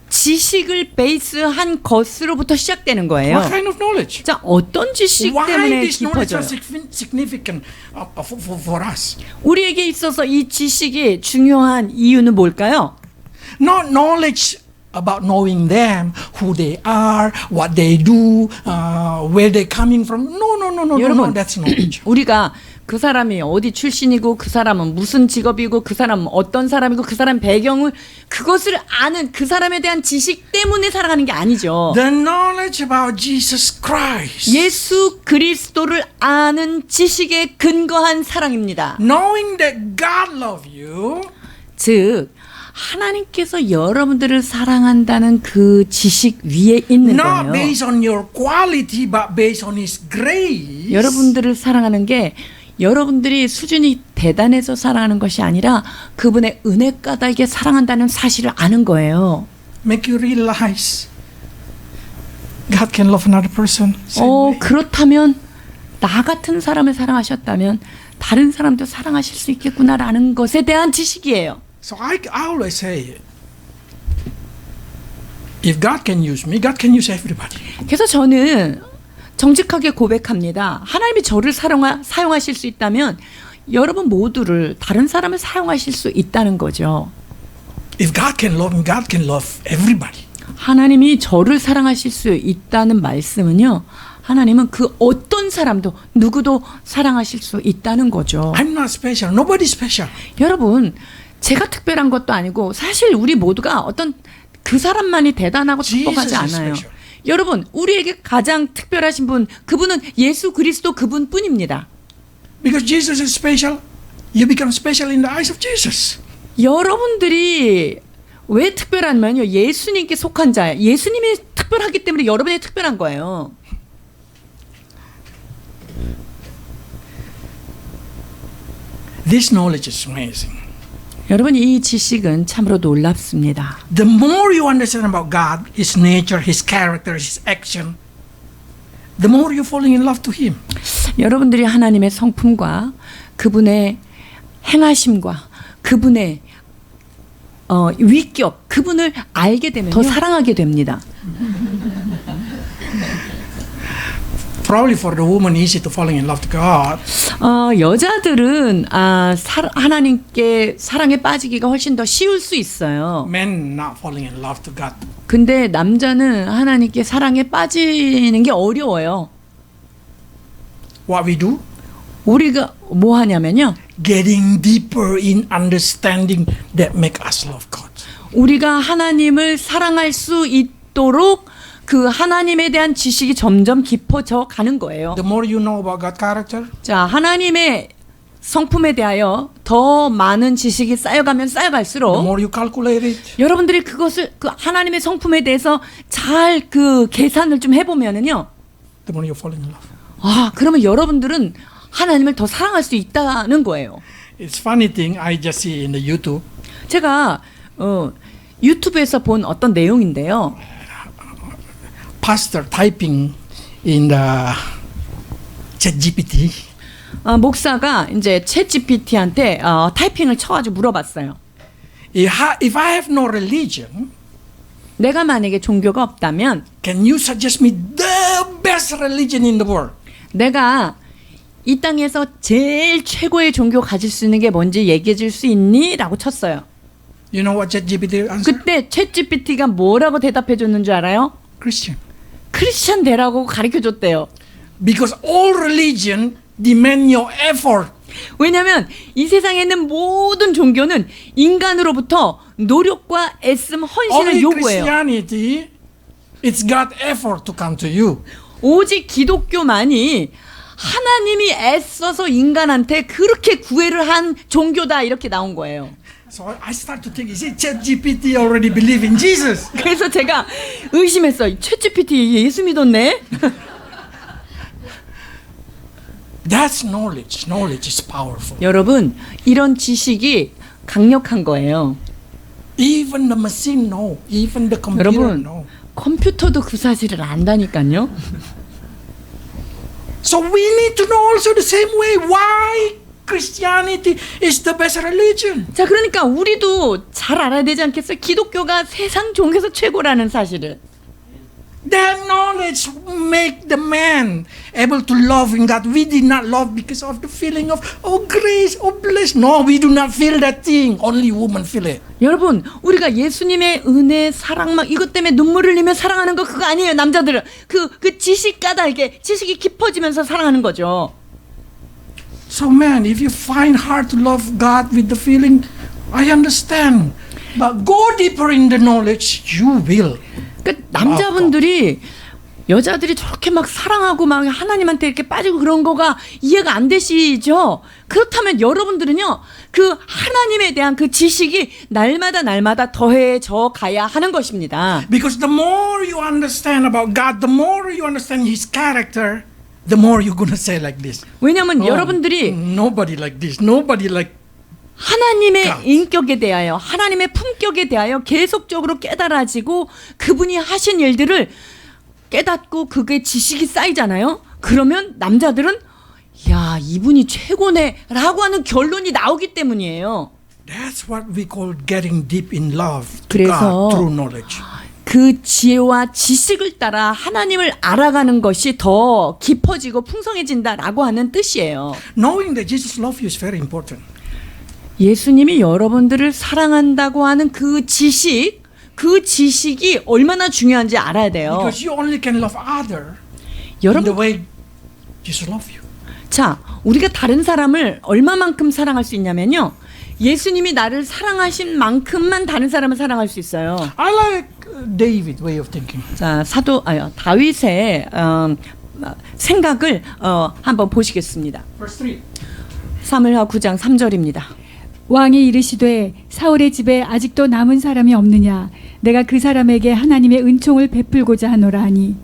지식을 베이스한 것으로부터 시작되는 거예요. What kind of knowledge? 자, 어떤 지식 Why 때문에 this knowledge 깊어져요? is significant for us? 우리에게 있어서 이 지식이 중요한 이유는 뭘까요? Not knowledge about knowing them, who they are, what they do, where they're coming from. No, 여러분, that's knowledge. 우리가 그 사람이 어디 출신이고 그 사람은 무슨 직업이고 그 사람은 어떤 사람이고 그 사람 배경을 그것을 아는 그 사람에 대한 지식 때문에 사랑하는 게 아니죠. The knowledge about Jesus Christ. 예수 그리스도를 아는 지식에 근거한 사랑입니다. Knowing that God loves you. 즉 하나님께서 여러분들을 사랑한다는 그 지식 위에 있는 Not 거예요. based on your quality, but based on His grace. 여러분들을 사랑하는 게 여러분들이 수준이 대단해서 사랑하는 것이 아니라 그분의 은혜 까닭에 사랑한다는 사실을 아는 거예요. Make you realize God can love another person. Same way. 그렇다면 나 같은 사람을 사랑하셨다면 다른 사람도 사랑하실 수 있겠구나라는 것에 대한 지식이에요. So I always say, if God can use me, God can use everybody. 그래서 저는 정직하게 고백합니다. 하나님이 저를 사용하실 수 있다면 여러분 모두를 다른 사람을 사용하실 수 있다는 거죠. If God can love me, God can love everybody. 하나님이 저를 사랑하실 수 있다는 말씀은요, 하나님은 그 어떤 사람도 누구도 사랑하실 수 있다는 거죠. I'm not special. Nobody special. 여러분, 제가 특별한 것도 아니고 사실 우리 모두가 어떤 그 사람만이 대단하고 축복하지 Jesus is 않아요. special. 여러분, 우리에게 가장 특별하신 분, 그분은 예수 그리스도 그분뿐입니다. Because Jesus is special, you become special in the eyes of Jesus. 여러분들이 왜 특별하냐면요, 예수님께 속한 자예요. 예수님이 특별하기 때문에 여러분이 특별한 거예요. This knowledge is amazing. 여러분, 이 지식은 참으로 놀랍습니다. The more you understand about God, His nature, His character, His action, the more you're falling in love to Him. 여러분들이 하나님의 성품과 그분의 행하심과 그분의 위격, 그분을 알게 되면 더 사랑하게 됩니다. Probably for the woman, easy to falling in love to God. 여자들은 하나님께 사랑에 빠지기가 훨씬 더 쉬울 수 있어요. Men not falling in love to God. 근데 남자는 하나님께 사랑에 빠지는 게 어려워요. what we do? 우리가 뭐 하냐면요. Getting deeper in understanding that make us love God. 우리가 하나님을 사랑할 수 있도록 그 하나님에 대한 지식이 점점 깊어져 가는 거예요. The more you know about God's character, 자, 하나님의 성품에 대하여 더 많은 지식이 쌓여가면 the 쌓여갈수록 more you calculate it, 여러분들이 그것을 그 하나님의 성품에 대해서 잘 그 계산을 좀 해보면은요. the more you fall in love. 아, 그러면 여러분들은 하나님을 더 사랑할 수 있다는 거예요. It's funny thing I just see in the YouTube. 제가 유튜브에서 본 어떤 내용인데요. Pastor typing in the ChatGPT. 목사가 이제 챗GPT한테 타이핑을 쳐가지고 물어봤어요. If I have no religion, 내가 만약에 종교가 없다면 can you suggest me the best religion in the world? 내가 이 땅에서 제일 최고의 종교 가질 수 있는 게 뭔지 얘기해 줄 수 있니? 라고 쳤어요. You know what ChatGPT answered? 그때 챗GPT가 뭐라고 대답해 줬는 줄 알아요? Christian. 크리스찬 되라고 가르쳐 줬대요. Because all religion demand your effort. 왜냐하면 이 세상에 있는 모든 종교는 인간으로부터 노력과 애씀, 헌신을 Only 요구해요. Christianity, it's got effort to come to you. 오직 기독교만이 하나님이 애써서 인간한테 그렇게 구애를 한 종교다 이렇게 나온 거예요. So I start to think, is it ChatGPT already believe in Jesus? 그래서 제가 의심했어요. 챗GPT 예수 믿었네? That's knowledge. Knowledge is powerful. 여러분, 이런 지식이 강력한 거예요. Even the machine know. Even the computer 여러분, know. 컴퓨터도 그 사실을 안다니까요. So we need to know also the same way why Christianity is the best religion. 자, 그러니까 우리도 잘 알아야 되지 않겠어요? 기독교가 세상 종교에서 최고라는 사실을. That knowledge make the man able to love in God. We did not love because of the feeling of grace, bliss. No, we do not feel that thing. Only women feel it. 여러분, 우리가 예수님의 은혜, 사랑 막 이것 때문에 눈물을 흘리며 사랑하는 거 그거 아니에요. 남자들은 그 지식 까닭에 지식이 깊어지면서 사랑하는 거죠. So man, if you find hard to love God with the feeling, I understand. But go deeper in the knowledge, you will. 그러니까 남자분들이 여자들이 저렇게 막 사랑하고 막 하나님한테 이렇게 빠지고 그런 거가 이해가 안 되시죠? 그렇다면 여러분들은요, 그 하나님에 대한 그 지식이 날마다 더해져 가야 하는 것입니다. Because the more you understand about God, the more you understand His character, the more you're gonna say like this. 왜냐하면 여러분들이 Nobody like this. Nobody like. 하나님의 God. 인격에 대하여, 하나님의 품격에 대하여 계속적으로 깨달아지고 그분이 하신 일들을 깨닫고 그게 지식이 쌓이잖아요. 그러면 남자들은 야, 이분이 최고네라고 하는 결론이 나오기 때문이에요. That's what we call getting deep in love to 그래서 God through knowledge. 그 지혜와 지식을 따라 하나님을 알아가는 것이 더 깊어지고 풍성해진다라고 하는 뜻이에요. Knowing that Jesus loves you is very important. 예수님이 여러분들을 사랑한다고 하는 그 지식이 얼마나 중요한지 알아야 돼요. Because you only can love other in the 여러분, way Jesus loves you. 자, 우리가 다른 사람을 얼마만큼 사랑할 수 있냐면요. 예수님이 나를 사랑하신 만큼만 다른 사람을 사랑할 수 있어요. I like David way of thinking. 자, 다윗의 생각을 한번 보시겠습니다. Verse 3. 사무엘하 9장 3절입니다. 왕이 이르시되 사울의 집에 아직도 남은 사람이 없느냐 내가 그 사람에게 하나님의 은총을 베풀고자 하노라 하니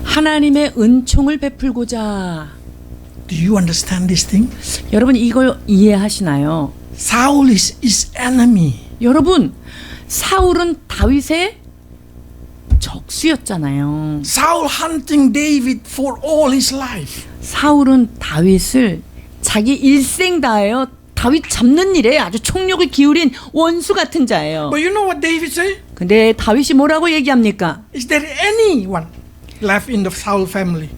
하나님의 은총을 베풀고자. Do you understand this thing? 여러분 이걸 이해하시나요? Saul is his enemy. 여러분, 사울은 다윗의 적수였잖아요. Saul hunting David for all his life. 사울은 다윗을 자기 일생 다하여 다윗 잡는 일에 아주 총력을 기울인 원수 같은 자예요. But you know what David say? 근데 다윗이 뭐라고 얘기합니까? Is there anyone left in the Saul family?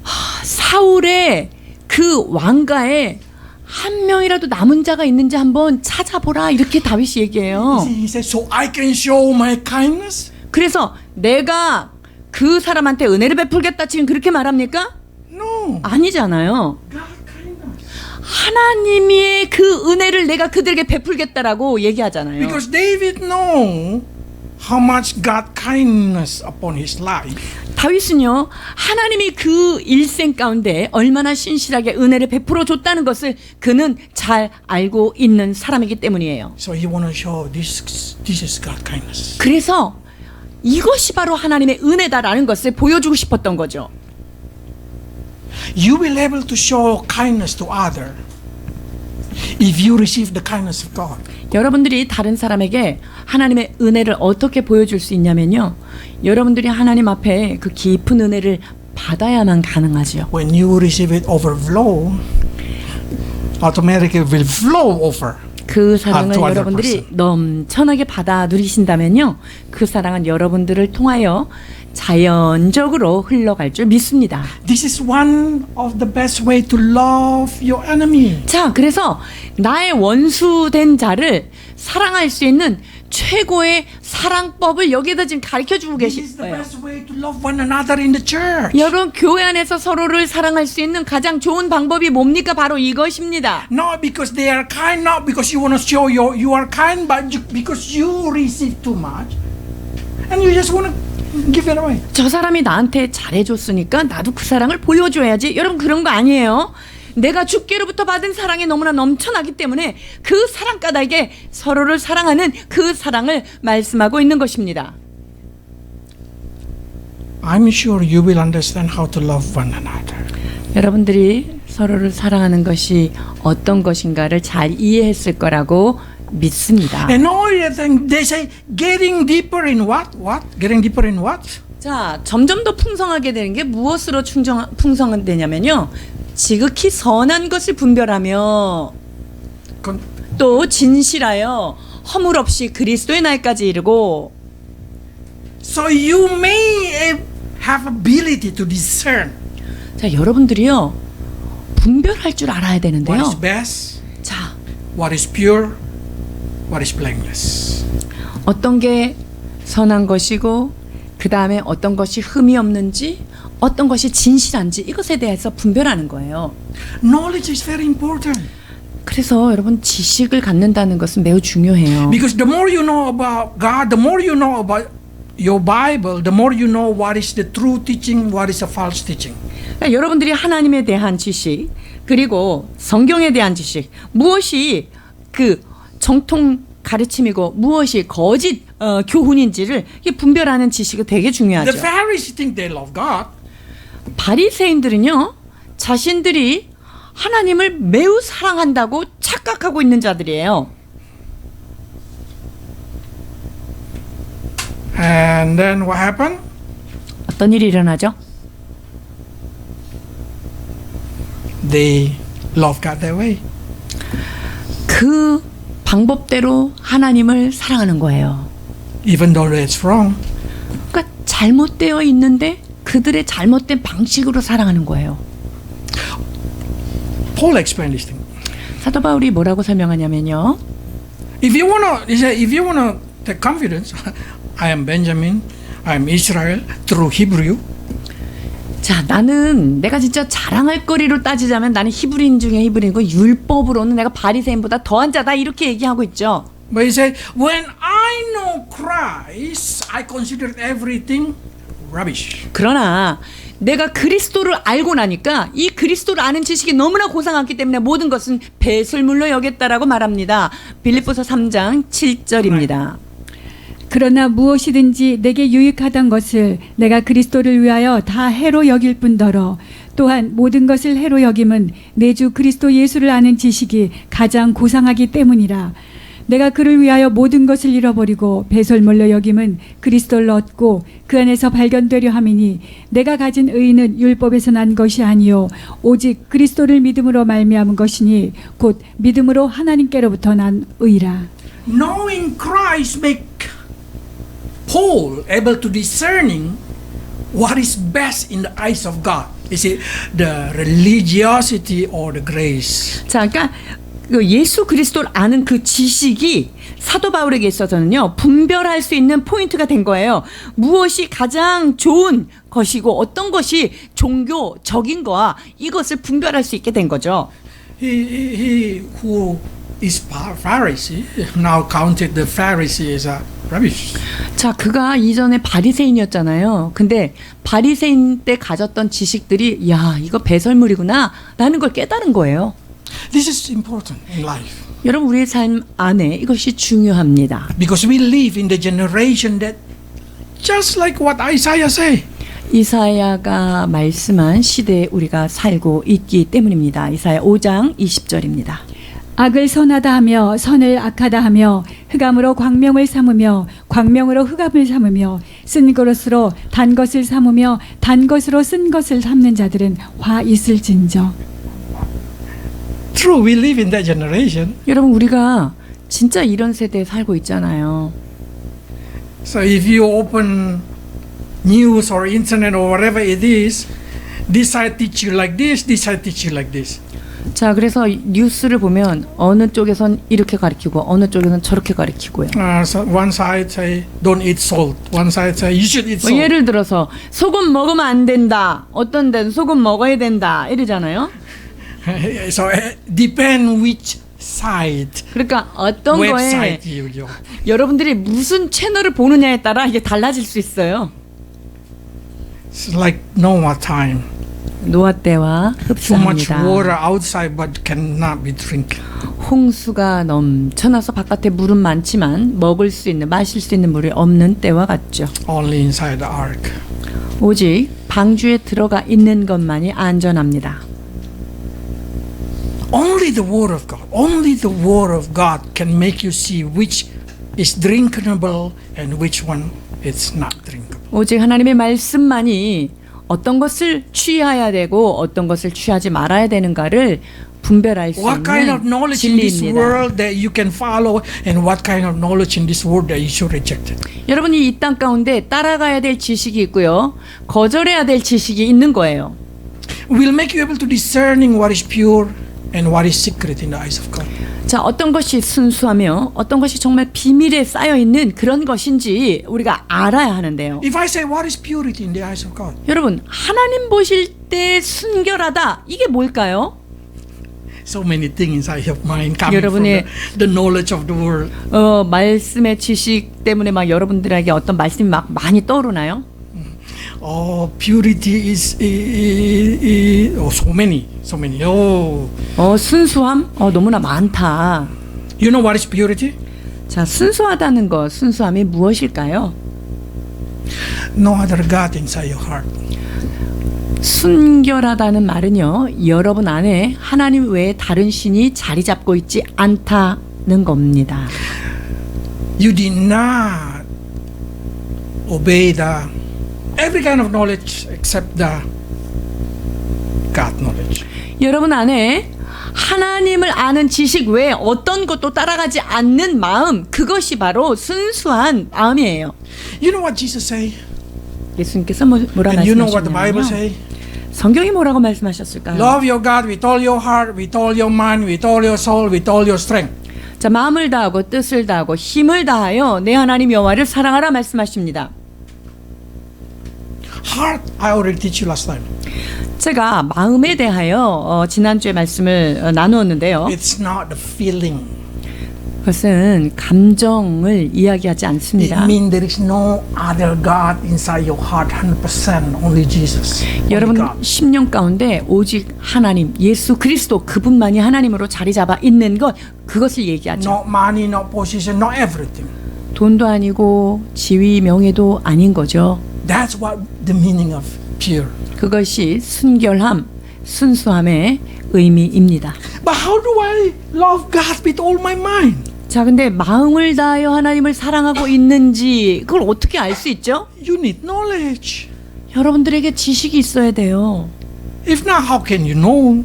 사울의 그 왕가에 한 명이라도 남은 자가 있는지 한번 찾아보라 이렇게 다윗이 얘기해요. He says, so I can show my kindness. 그래서 내가 그 사람한테 은혜를 베풀겠다 지금 그렇게 말합니까? No. 아니잖아요. God kindness. 하나님의 그 은혜를 내가 그들에게 베풀겠다라고 얘기하잖아요. Because David know how much God kindness upon his life. 다윗은요, 하나님이 그 일생 가운데 얼마나 신실하게 은혜를 베풀어 줬다는 것을 그는 잘 알고 있는 사람이기 때문이에요. So he want to show this is God kindness. 그래서 이것이 바로 하나님의 은혜다라는 것을 보여주고 싶었던 거죠. You will able to show kindness to other if you receive the kindness of God. 여러분들이 다른 사람에게 하나님의 은혜를 어떻게 보여줄 수 있냐면요, 여러분들이 하나님 앞에 그 깊은 은혜를 받아야만 가능하죠. When you receive it overflow, automatically will flow over. 그 사랑을 to other 여러분들이 person. 넘쳐나게 받아 누리신다면요, 그 사랑은 여러분들을 통하여 자연적으로 흘러갈 줄 믿습니다. This is one of the best way to love your enemy. 자, 그래서 나의 원수된 자를 사랑할 수 있는 최고의 사랑법을 여기에다 지금 가르쳐주고 This is 계실 the 거예요. best way to love one another in the church. 여러분, 교회 안에서 서로를 사랑할 수 있는 가장 좋은 방법이 뭡니까? 바로 이것입니다. Not because they are kind, not because you want to show you are kind, but because you receive too much, and you just want to give it away. 저 사람이 나한테 잘해줬으니까 나도 그 사랑을 보여줘야지. 여러분, 그런 거 아니에요. 내가 주께로부터 받은 사랑이 너무나 넘쳐나기 때문에 그 사랑가닥에 서로를 사랑하는 그 사랑을 말씀하고 있는 것입니다. I'm sure you will understand how to love one another. 여러분들이 서로를 사랑하는 것이 어떤 것인가를 잘 이해했을 거라고 믿습니다. And all the thing they say, getting deeper in what? What? Getting deeper in what? 자, 점점 더 풍성하게 되는 게 무엇으로 풍성되냐면요, 지극히 선한 것을 분별하며 Con- 또 진실하여 허물 없이 그리스도의 날까지 이르고. So you may have ability to discern 자, 여러분들이요, 분별할 줄 알아야 what is 되는데요. best, 자, what is pure, what is blameless. 어떤 게 선한 것이고 그 다음에 어떤 것이 흠이 없는지, 어떤 것이 진실한지, 이것에 대해서 분별하는 거예요. Knowledge is very important 그래서 여러분, 지식을 갖는다는 것은 매우 중요해요. because the more you know about God, the more you know about your Bible, the more you know what is the true teaching, what is the false teaching. 그러니까 여러분들이 하나님에 대한 지식, 그리고 성경에 대한 지식, 무엇이 그 정통 가르침이고 무엇이 거짓 교훈인지를 분별하는 지식이 되게 중요하죠. The Pharisees think they love God, 바리새인들은요, 자신들이 하나님을 매우 사랑한다고 착각하고 있는 자들이에요. and then what happened? 어떤 일이 일어나죠? They love God that way. 그 방법대로 하나님을 사랑하는 거예요. Even though it's wrong. 그러니까 잘못되어 있는데 그들의 잘못된 방식으로 사랑하는 거예요. Paul explained this thing. 사도 바울이 뭐라고 설명하냐면요, If you wanna take confidence, I am Benjamin, I am Israel through Hebrew. 자, 나는 내가 진짜 자랑할 거리로 따지자면 나는 히브리인 중에 히브리인이고 율법으로는 내가 바리새인보다 더한 자다, 이렇게 얘기하고 있죠. But he said, when I know Christ, I consider everything rubbish. 그러나 내가 그리스도를 알고 나니까 이 그리스도를 아는 지식이 너무나 고상하기 때문에 모든 것은 배설물로 여겼다라고 말합니다. 빌립보서 3장 7절입니다. 그러나 무엇이든지 내게 유익하던 것을 내가 그리스도를 위하여 다 해로 여길 뿐더러 또한 모든 것을 해로 여김은 내 주 그리스도 예수를 아는 지식이 가장 고상하기 때문이라. 내가 그를 위하여 모든 것을 잃어버리고 배설물로 여김은 그리스도를 얻고 그 안에서 발견되려 함이니 내가 가진 의는 율법에서 난 것이 아니요 오직 그리스도를 믿음으로 말미암은 것이니 곧 믿음으로 하나님께로부터 난 의라. Knowing Christ make Paul able to discerning what is best in the eyes of God. Is it the religiosity or the grace? 자, 그러니까 그 예수 그리스도를 아는 그 지식이 사도 바울에게 있어서는요, 분별할 수 있는 포인트가 된 거예요. 무엇이 가장 좋은 것이고 어떤 것이 종교적인 거와 이것을 분별할 수 있게 된 거죠. He who is Pharisee now counted the Pharisee as a rubbish. 자, 그가 이전에 바리새인이었잖아요. 근데 바리새인 때 가졌던 지식들이 야, 이거 배설물이구나 라는 걸 깨달은 거예요. This is important in life 여러분, 우리의 삶 안에 이것이 중요합니다. because we live in the generation that just like what Isaiah say. 이사야가 말씀한 시대에 우리가 살고 있기 때문입니다. 이사야 5장 20절입니다. 악을 선하다 하며 선을 악하다 하며 흑암으로 광명을 삼으며 광명으로 흑암을 삼으며 쓴 것으로 단 것을 삼으며 단 것으로 쓴 것을 삼는 자들은 화 있을진저. True, we live in that generation. 여러분, 우리가 진짜 이런 세대에 살고 있잖아요. So if you open news or internet or whatever it is, this side teach you like this, this side teach you like this. 자, 그래서 뉴스를 보면 어느 쪽에선 이렇게 가르치고 어느 쪽에선 저렇게 가르치고요. So one side say don't eat salt, one side say you should eat 뭐 salt. 예를 들어서 소금 먹으면 안 된다. 어떤 데는 소금 먹어야 된다. 이러잖아요. So depend which side, 그러니까 어떤 거에 website you go. 여러분들이 무슨 채널을 보느냐에 따라 이게 달라질 수 있어요. It's like Noah time. 노아 때와 Too much 흡사합니다. water outside but cannot be drink. 홍수가 넘쳐나서 바깥에 물은 많지만 먹을 수 있는, 마실 수 있는 물이 없는 때와 같죠. Only inside the ark. 오직 방주에 들어가 있는 것만이 안전합니다. Only the word of God, only the word of God can make you see which is drinkable and which one is not drinkable. 오직 하나님의 말씀만이 어떤 것을 취해야 되고 어떤 것을 취하지 말아야 되는가를 분별할 수 What kind of 있는 knowledge in this 진리입니다. world that you can follow and what kind of knowledge in this world that you should reject it. 여러분이 이 땅 가운데 따라가야 될 지식이 있고요. 거절해야 될 지식이 있는 거예요. Will make you able to discerning what is pure and what is secret in the eyes of God. 자, 어떤 것이 순수하며 어떤 것이 정말 비밀에 쌓여 있는 그런 것인지 우리가 알아야 하는데요. If I say what is purity in the eyes of God, 여러분, 하나님 보실 때 순결하다. 이게 뭘까요? so many things inside of mind coming from 여러분의 the knowledge of the world. 말씀의 지식 때문에 막 여러분들에게 어떤 말씀이 막 많이 떠오르나요? Oh, purity is oh, so many. Oh, 순수함? 너무나 많다. you know what is purity? 자, 순수하다는 것, 순수함이 무엇일까요? No other God inside your heart. 순결하다는 말은요, 여러분 안에 하나님 외에 다른 신이 자리 잡고 있지 않다는 겁니다. You did not obey every kind of knowledge except the God knowledge. 여러분 안에 하나님을 아는 지식 외에 어떤 것도 따라가지 않는 마음, 그것이 바로 순수한 마음이에요. You know what Jesus say? 예수님께서 뭐라 And you know what the Bible 말씀하셨냐면요. say? 성경이 뭐라고 말씀하셨을까요? Love your God with all your heart, with all your mind, with all your soul, with all your strength. 자, 마음을 다하고 뜻을 다하고 힘을 다하여 내 하나님 여호와를 사랑하라 말씀하십니다. Heart, I already teach you last time. 제가 마음에 대하여 지난주에 말씀을 나누었는데요. It's not the feeling. 그것은 감정을 이야기하지 It 않습니다. means there is no other God inside your heart 100%, only Jesus. Only 여러분 God. 심령 가운데 오직 하나님, 예수 그리스도 그분만이 하나님으로 자리 잡아 있는 것, 그것을 얘기하죠. Not money, not position, not everything. 돈도 아니고 지위, 명예도 아닌 거죠. That's what the meaning of pure. 그것이 순결함, 순수함의 의미입니다. But how do I love God with all my mind? 자, 근데 마음을 다하여 하나님을 사랑하고 있는지 그걸 어떻게 알 수 있죠? You need knowledge. 여러분들에게 지식이 있어야 돼요. If not, how can you know?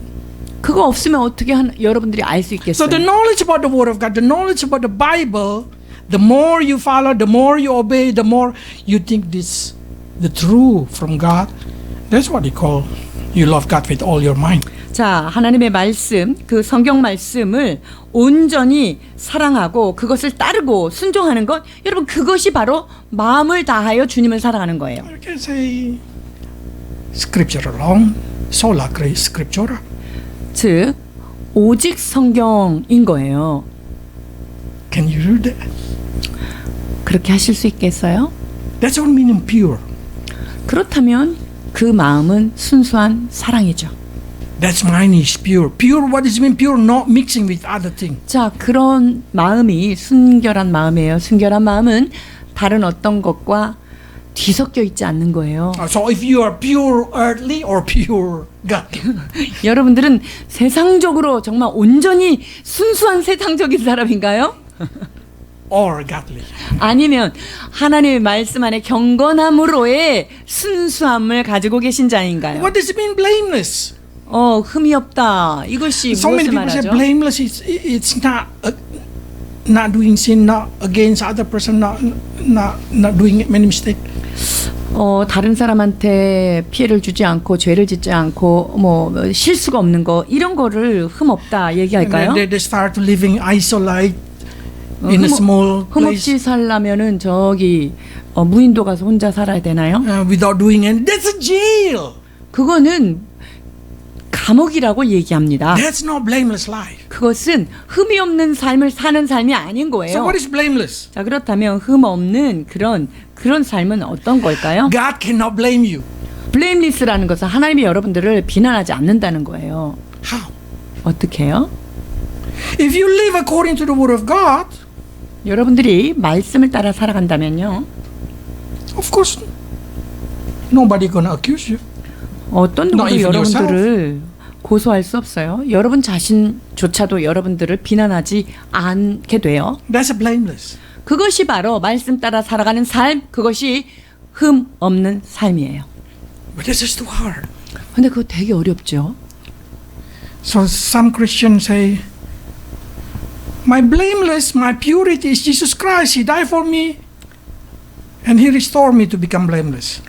그거 없으면 어떻게 여러분들이 알 수 So 있겠어요? the knowledge about the Word of God, the knowledge about the Bible, the more you follow, the more you obey, the more you think this the true from God. That's what they call you love God with all your mind. 자, 하나님의 말씀, 그 성경 말씀을 온전히 사랑하고 그것을 따르고 순종하는 것, 여러분 그것이 바로 마음을 다하여 주님을 사랑하는 거예요. You can say scripture alone, sola scriptura. 즉 오직 성경인 거예요. Can you do that? 그렇게 하실 수 있겠어요? That's what meaning pure. 그렇다면 그 마음은 순수한 사랑이죠. That's mine is pure. Pure, what does it mean pure? Not mixing with other things. 자, 그런 마음이 순결한 마음이에요. 순결한 마음은 다른 어떤 것과 뒤섞여 있지 않는 거예요. So if you are pure earthly or pure godly, 여러분들은 세상적으로 정말 온전히 순수한 세상적인 사람인가요? or godly. 아니면 하나님의 말씀 안에 경건함으로의 순수함을 가지고 계신 자인가요? What does it mean blameless? 흠이 없다. 이것이 So many 무엇을 people say 말하죠? blameless. It's not doing sin, not against other person, not doing many mistakes. 다른 사람한테 피해를 주지 않고 죄를 짓지 않고 뭐 실수가 없는 거 이런 거를 흠 없다 얘기할까요? They start living isolated in a small 흠 place 없이 살려면은 저기 무인도 가서 혼자 살아야 되나요? without doing anything. That's a jail. 그거는 감옥이라고 얘기합니다. That's not blameless life. 그것은 흠이 없는 삶을 사는 삶이 아닌 So 거예요. what is blameless? 자, 그렇다면 흠 없는 그런 삶은 어떤 걸까요? God cannot blame you. 블레임리스라는 것은 하나님이 여러분들을 비난하지 않는다는 거예요. How? 어떻게 해요? If you live according to the word of God, 여러분들이 말씀을 따라 살아간다면요. of course, nobody gonna accuse you. 어떤 Not 누구도 even 여러분들을 고소할 수 없어요. 여러분 자신조차도 여러분들을 비난하지 않게 돼요. That's a blameless. 그것이 바로 말씀 따라 살아가는 삶, 그것이 흠 없는 삶이에요. But this is too hard. 근데 그거 되게 어렵죠. So some Christians say, my blameless, my purity is Jesus Christ. He died for me and He restored me to become blameless.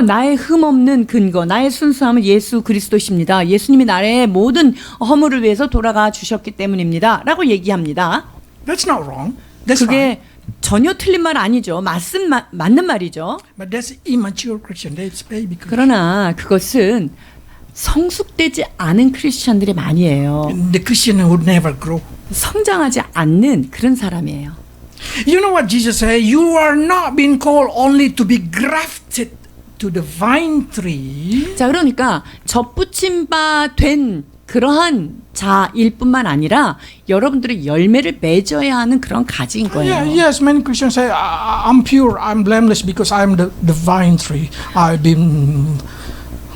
나의 흠 없는 근거, 나의 순수함은 예수 그리스도십니다. 예수님이 나의 모든 허물을 위해서 돌아가 주셨기 때문입니다. 라고 얘기합니다. That's not wrong. That's 그게 right. 전혀 틀린 말 아니죠. 맞는 말이죠. But that's immature Christian. That's baby Christian. 그러나 그것은 성숙되지 않은 크리스천들이 많이 해요. The Christian would never grow. 성장하지 않는 그런 사람이에요. You know what Jesus said? You are not being called only to be grafted to the vine tree. 자, 그러니까 접붙임 바 된 그러한 자일 뿐만 아니라 여러분들이 열매를 맺어야 하는 그런 가지인 거예요. Yes, many Christians say, I'm pure, I'm blameless because I'm the vine tree. I've been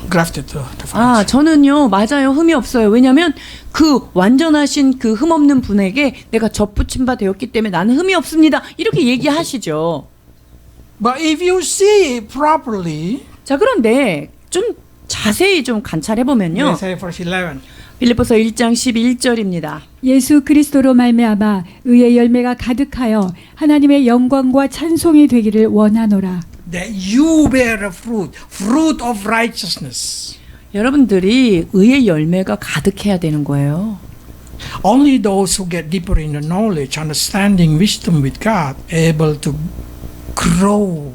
grafted to the vine tree. 저는요, 맞아요. 흠이 없어요. 왜냐하면 그 완전하신 그 흠 없는 분에게 내가 접붙임 바 되었기 때문에 나는 흠이 없습니다. 이렇게 얘기하시죠. But if you see it properly, 자, 그런데 좀 자세히 좀 관찰해 보면요. say verse 11. 빌립보서 1장 11절입니다. 예수 그리스도로 말미암아 의의 열매가 가득하여 하나님의 영광과 찬송이 되기를 원하노라. That you bear a fruit of righteousness. 여러분들이 의의 열매가 가득해야 되는 거예요. Only those who get deeper in the knowledge, understanding, wisdom with God, able to grow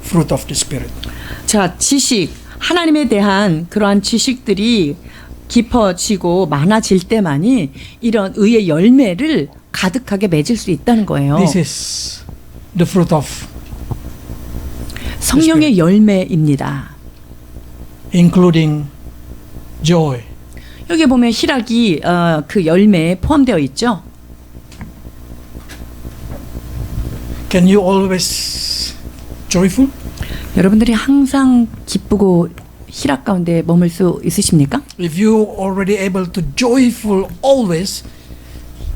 fruit of the Spirit. 자, 지식, 하나님에 대한 그러한 지식들이 깊어지고 많아질 때만이 이런 의의 열매를 가득하게 맺을 수 있다는 거예요. This is the fruit of 성령의 열매입니다. including joy. 여기 보면 희락이 그 열매에 포함되어 있죠. Can you always joyful? 여러분들이 항상 기쁘고 희락 가운데 머물 수 있으십니까? If you already able to joyful always,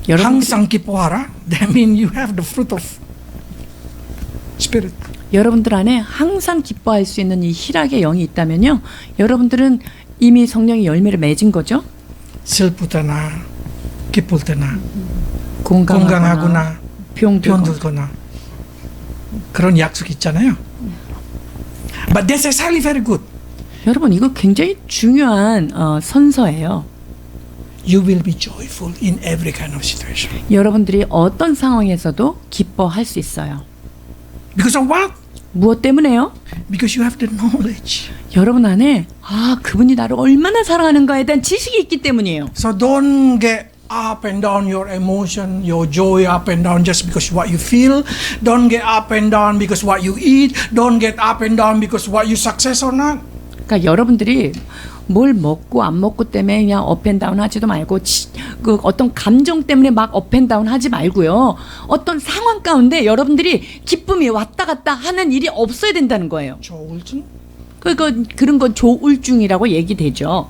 항상 기뻐하라. That means you have the fruit of Spirit. 여러분들 안에 항상 기뻐할 수 있는 이 희락의 영이 있다면요, 여러분들은 이미 성령의 열매를 맺은 거죠. 슬플 때나 기쁠 때나 건강하거나 건강하거나 병들거나 그런 약속 있잖아요. But that's exactly very good. 여러분 이거 굉장히 중요한 선서예요. You will be joyful in every kind of situation. 여러분들이 어떤 상황에서도 기뻐할 수 있어요. Because of what? 무엇 때문에요? Because you have the knowledge. 여러분 안에 그분이 나를 얼마나 사랑하는가에 대한 지식이 있기 때문이에요. So don't get up and down your emotion, your joy up and down just because what you feel. Don't get up and down because what you eat. Don't get up and down because what you success or not. 그러니까 여러분들이 뭘 먹고 안 먹고 때문에 그냥 업앤다운 하지도 말고 그 어떤 감정 때문에 막 업앤다운 하지 말고요. 어떤 상황 가운데 여러분들이 기쁨이 왔다 갔다 하는 일이 없어야 된다는 거예요. 조울증? 그런 건 조울증이라고 얘기되죠.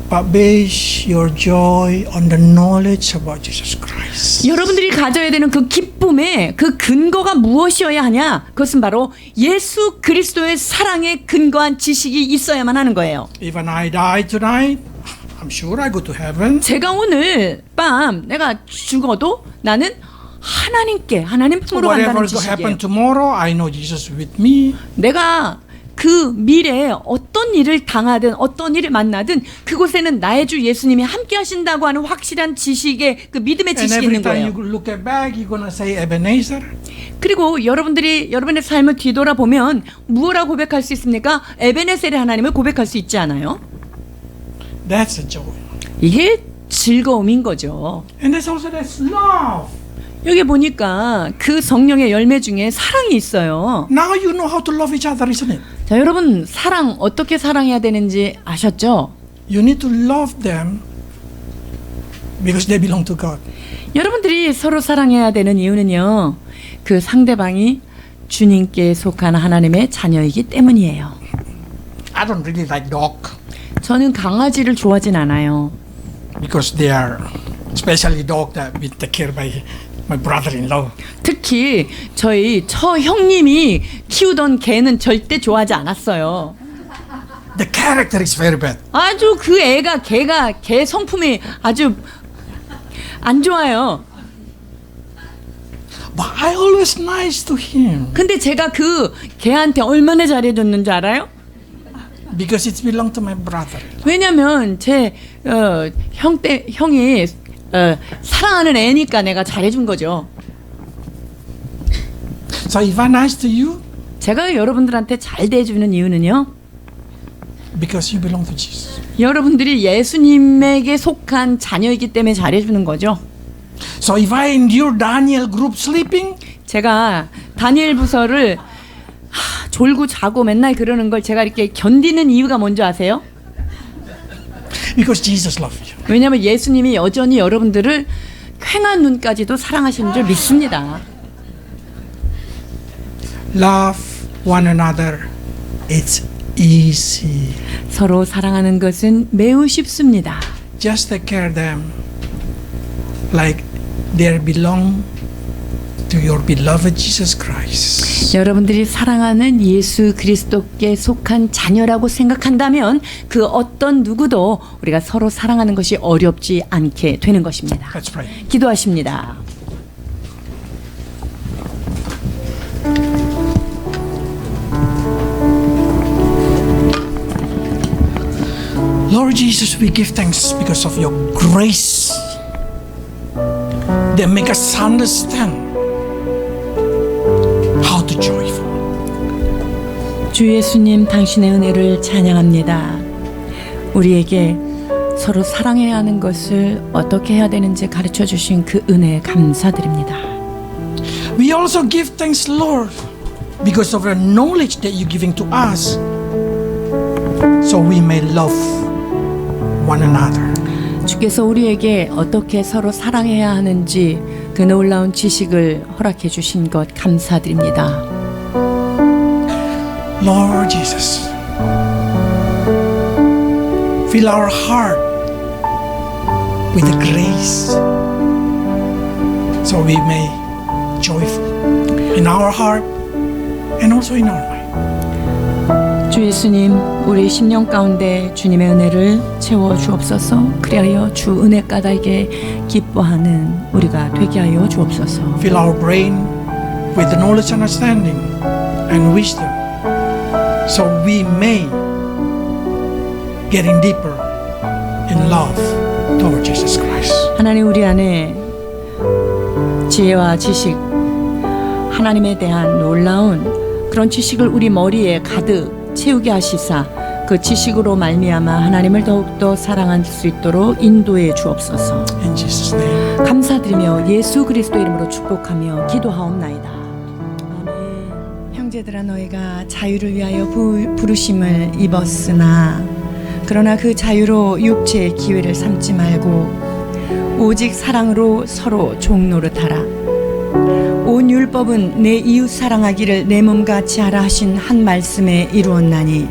But base your joy on the knowledge about Jesus Christ. 여러분들이 가져야 되는 그 기쁨의 그 근거가 무엇이어야 하냐? 그것은 바로 예수 그리스도의 사랑에 근거한 지식이 있어야만 하는 거예요. Even I die tonight, I'm sure I go to heaven. 제가 오늘 밤 내가 죽어도 나는 하나님 품으로 간다는 Whatever 지식이에요. happen tomorrow, I know Jesus with me. 내가 그 미래에 어떤 일을 당하든 어떤 일을 만나든 그곳에는 나의 주 예수님이 함께 하신다고 하는 확실한 지식의 그 믿음의 And 지식이 every 있는 time 거예요. you look at back, you're gonna say Ebenezer. 그리고 여러분들이 여러분의 삶을 뒤돌아보면 무엇라고 고백할 수 있습니까? 에베네셀의 하나님을 고백할 수 있지 않아요? That's a joy. 이게 즐거움인 거죠. And there's also that's love. 여기 보니까 그 성령의 열매 중에 사랑이 있어요. Now you know how to love each other, isn't it? 자, 여러분 사랑 어떻게 사랑해야 되는지 아셨죠? You need to love them because they belong to God. 여러분들이 서로 사랑해야 되는 이유는요. 그 상대방이 주님께 속한 하나님의 자녀이기 때문이에요. I don't really like dog 저는 강아지를 좋아하진 않아요. because they are especially dog that we take care by my brother-in-law. 특히 저희 처형님이 키우던 개는 절대 좋아하지 않았어요. The character is very bad. 아주 그 개 성품이 아주 안 좋아요. But I always nice to him 근데 제가 그 개한테 얼마나 잘해줬는지 알아요? because it belong to my brother. 왜냐면 제 형이 사랑하는 애니까 내가 잘해준 거죠. So if I'm nice to you, 제가 여러분들한테 잘 대해주는 이유는요. because you belong to Jesus. 여러분들이 예수님에게 속한 자녀이기 때문에 잘해주는 거죠. So if I endure Daniel group sleeping, 제가 다니엘 부서를 졸고 자고 맨날 그러는 걸 제가 이렇게 견디는 이유가 뭔지 아세요? because Jesus loves you. 왜냐하면 예수님이 여전히 여러분들을 퀭한 눈까지도 사랑하시는 줄 믿습니다. Love one another. It's easy. 서로 사랑하는 것은 매우 쉽습니다. Just take care of them like they belong to your beloved Jesus Christ. 여러분들이 사랑하는 예수 그리스도께 속한 자녀라고 생각한다면 그 어떤 누구도 우리가 서로 사랑하는 것이 어렵지 않게 되는 것입니다. Let's pray. 기도하십니다. Lord Jesus, we give thanks because of your grace that make us understand how to joyful. 주 예수님 당신의 은혜를 찬양합니다. 우리에게 서로 사랑해야 하는 것을 어떻게 해야 되는지 가르쳐 주신 그 은혜에 감사드립니다. We also give thanks, Lord, because of the knowledge that you're giving to us, so we may love one another. 주께서 우리에게 어떻게 서로 사랑해야 하는지 그 놀라운 지식을 허락해 주신 것 감사드립니다. Lord Jesus, fill our heart with the grace, so we may joyful in our heart and also in our mind. 주 예수님, 우리 심령 가운데 주님의 은혜를 채워 주옵소서. 그리하여 주 은혜 까닭에 기뻐하는 우리가 되게 하여 주옵소서. Fill our brain with the knowledge, understanding, and wisdom, so we may getting deeper in love toward Jesus Christ. 하나님 우리 안에 지혜와 지식, 하나님에 대한 놀라운 그런 지식을 우리 머리에 가득 채우게 하시사 그 지식으로 말미암아 하나님을 더욱더 사랑할 수 있도록 인도해 주옵소서. In Jesus' name. 감사드리며 예수 그리스도 이름으로 축복하며 기도하옵나이다. 아멘. 형제들아 너희가 자유를 위하여 부르심을 입었으나 그러나 그 자유로 육체의 기회를 삼지 말고 오직 사랑으로 서로 종노릇하라. 온 율법은 내 이웃 사랑하기를 내 몸같이 하라 하신 한 말씀에 이루었나니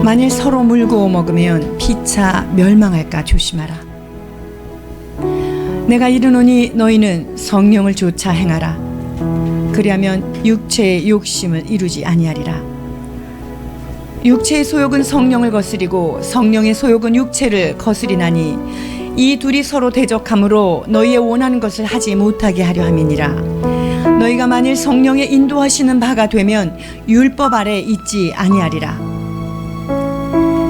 만일 서로 물고 먹으면 피차 멸망할까 조심하라. 내가 이르노니 너희는 성령을 조차 행하라. 그리하면 육체의 욕심을 이루지 아니하리라. 육체의 소욕은 성령을 거스리고 성령의 소욕은 육체를 거스리나니 이 둘이 서로 대적함으로 너희의 원하는 것을 하지 못하게 하려 함이니라. 너희가 만일 성령의 인도하시는 바가 되면 율법 아래 있지 아니하리라.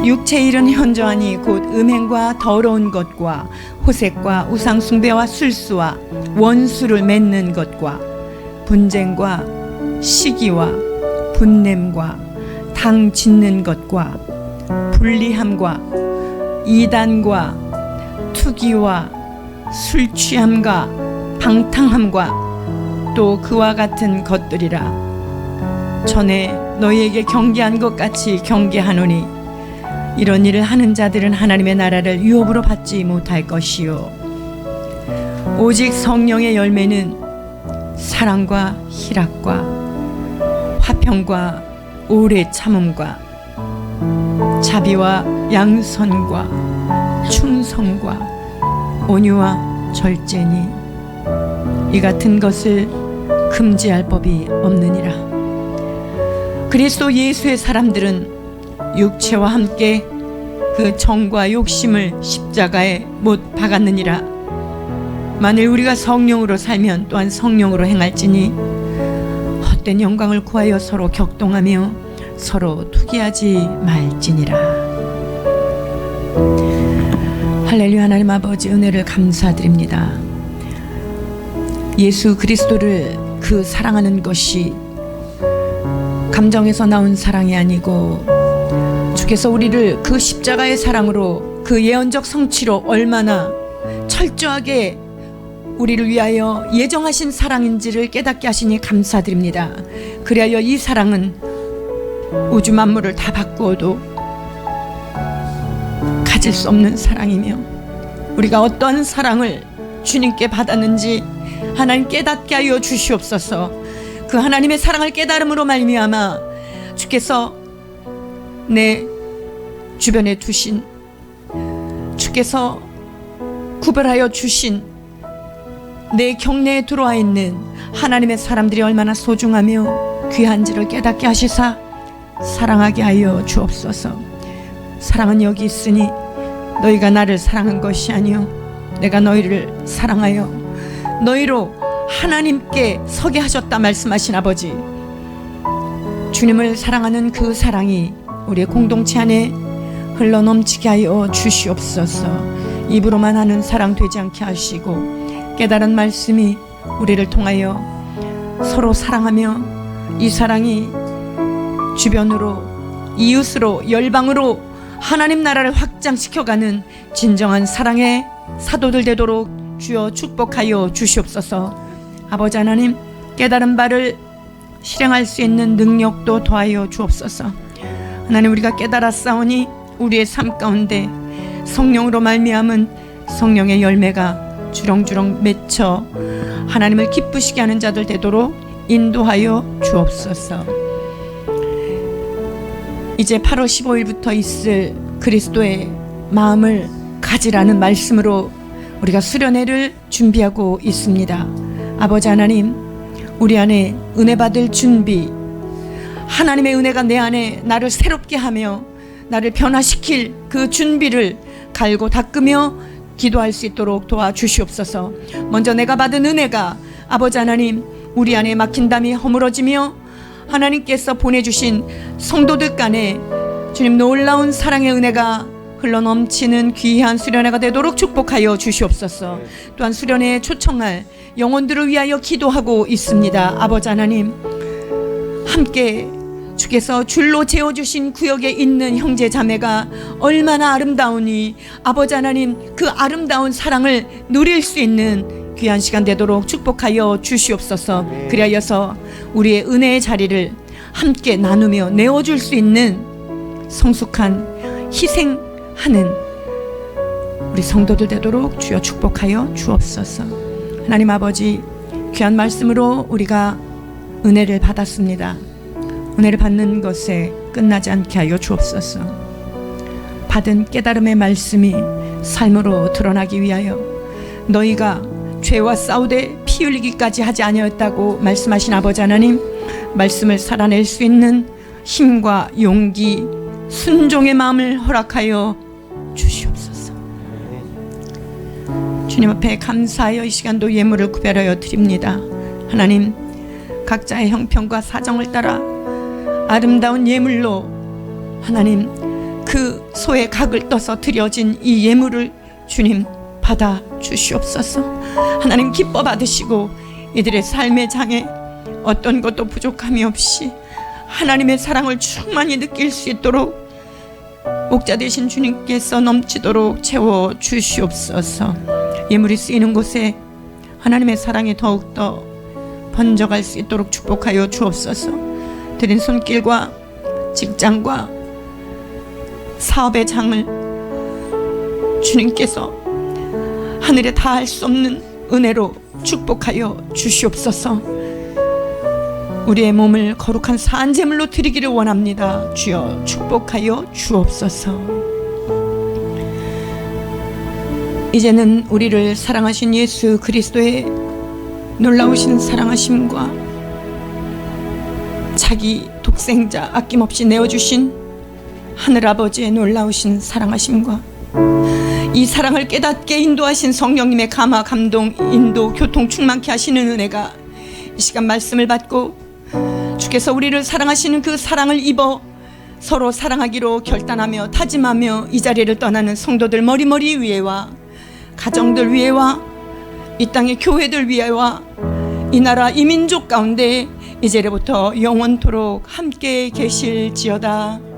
육체의 일은 현저하니 곧 음행과 더러운 것과 호색과 우상숭배와 술수와 원수를 맺는 것과 분쟁과 시기와 분냄과 당 짓는 것과 불리함과 이단과 투기와 술 취함과 방탕함과 또 그와 같은 것들이라. 전에 너희에게 경계한 것 같이 경계하노니 이런 일을 하는 자들은 하나님의 나라를 유업으로 받지 못할 것이요 오직 성령의 열매는 사랑과 희락과 화평과 오래 참음과 자비와 양선과 충성과 온유와 절제니 이 같은 것을 금지할 법이 없느니라. 그리스도 예수의 사람들은 육체와 함께 그 정과 욕심을 십자가에 못 박았느니라. 만일 우리가 성령으로 살면 또한 성령으로 행할지니 헛된 영광을 구하여 서로 격동하며 서로 투기하지 말지니라. 할렐루야. 하나님 아버지 은혜를 감사드립니다. 예수 그리스도를 그 사랑하는 것이 감정에서 나온 사랑이 아니고 주께서 우리를 그 십자가의 사랑으로 그 예언적 성취로 얼마나 철저하게 우리를 위하여 예정하신 사랑인지를 깨닫게 하시니 감사드립니다. 그리하여 이 사랑은 우주 만물을 다 바꾸어도 가질 수 없는 사랑이며 우리가 어떠한 사랑을 주님께 받았는지 하나님 깨닫게 하여 주시옵소서. 그 하나님의 사랑을 깨달음으로 말미암아 주께서 내 주변에 두신 주께서 구별하여 주신 내 경내에 들어와 있는 하나님의 사람들이 얼마나 소중하며 귀한지를 깨닫게 하시사 사랑하게 하여 주옵소서. 사랑은 여기 있으니 너희가 나를 사랑한 것이 아니요 내가 너희를 사랑하여 너희로 하나님께 서게 하셨다 말씀하신 아버지, 주님을 사랑하는 그 사랑이 우리의 공동체 안에 흘러넘치게 하여 주시옵소서. 입으로만 하는 사랑 되지 않게 하시고 깨달은 말씀이 우리를 통하여 서로 사랑하며 이 사랑이 주변으로 이웃으로 열방으로 하나님 나라를 확장시켜가는 진정한 사랑의 사도들 되도록 주여 축복하여 주시옵소서. 아버지 하나님, 깨달은 바를 실행할 수 있는 능력도 더하여 주옵소서. 하나님, 우리가 깨달았사오니 우리의 삶 가운데 성령으로 말미암은 성령의 열매가 주렁주렁 맺혀 하나님을 기쁘시게 하는 자들 되도록 인도하여 주옵소서. 이제 8월 15일부터 있을 그리스도의 마음을 가지라는 말씀으로 우리가 수련회를 준비하고 있습니다. 아버지 하나님, 우리 안에 은혜 받을 준비, 하나님의 은혜가 내 안에 나를 새롭게 하며 나를 변화시킬 그 준비를 갈고 닦으며 기도할 수 있도록 도와주시옵소서. 먼저 내가 받은 은혜가 아버지 하나님 우리 안에 막힌 담이 허물어지며 하나님께서 보내주신 성도들 간에 주님 놀라운 사랑의 은혜가 흘러넘치는 귀한 수련회가 되도록 축복하여 주시옵소서. 또한 수련회에 초청할 영혼들을 위하여 기도하고 있습니다. 아버지 하나님, 함께 주께서 줄로 재어주신 구역에 있는 형제 자매가 얼마나 아름다우니 아버지 하나님, 그 아름다운 사랑을 누릴 수 있는 귀한 시간 되도록 축복하여 주시옵소서. 그리하여서 우리의 은혜의 자리를 함께 나누며 내어줄 수 있는 성숙한 희생하는 우리 성도들 되도록 주여 축복하여 주옵소서. 하나님 아버지, 귀한 말씀으로 우리가 은혜를 받았습니다. 은혜를 받는 것에 끝나지 않게 하여 주옵소서. 받은 깨달음의 말씀이 삶으로 드러나기 위하여 너희가 죄와 싸우되 피 흘리기까지 하지 아니었다고 말씀하신 아버지 하나님, 말씀을 살아낼 수 있는 힘과 용기, 순종의 마음을 허락하여 주시옵소서. 주님 앞에 감사하여 이 시간도 예물을 구별하여 드립니다. 하나님, 각자의 형편과 사정을 따라 아름다운 예물로 하나님 그 소의 각을 떠서 드려진 이 예물을 주님 받아 주시옵소서. 하나님 기뻐 받으시고 이들의 삶의 장에 어떤 것도 부족함이 없이 하나님의 사랑을 충만히 느낄 수 있도록 목자 되신 주님께서 넘치도록 채워 주시옵소서. 예물이 쓰이는 곳에 하나님의 사랑이 더욱더 번져갈 수 있도록 축복하여 주옵소서. 드린 손길과 직장과 사업의 장을 주님께서 하늘에 닿을 수 없는 은혜로 축복하여 주시옵소서. 우리의 몸을 거룩한 산제물로 드리기를 원합니다. 주여 축복하여 주옵소서. 이제는 우리를 사랑하신 예수 그리스도의 놀라우신 사랑하심과 자기 독생자 아낌없이 내어주신 하늘아버지의 놀라우신 사랑하심과 이 사랑을 깨닫게 인도하신 성령님의 감화, 감동, 인도, 교통 충만케 하시는 은혜가 이 시간 말씀을 받고 주께서 우리를 사랑하시는 그 사랑을 입어 서로 사랑하기로 결단하며 다짐하며 이 자리를 떠나는 성도들 머리머리 위에와 가정들 위에와 이 땅의 교회들 위에와 이 나라 이 민족 가운데 이제부터 영원토록 함께 계실지어다.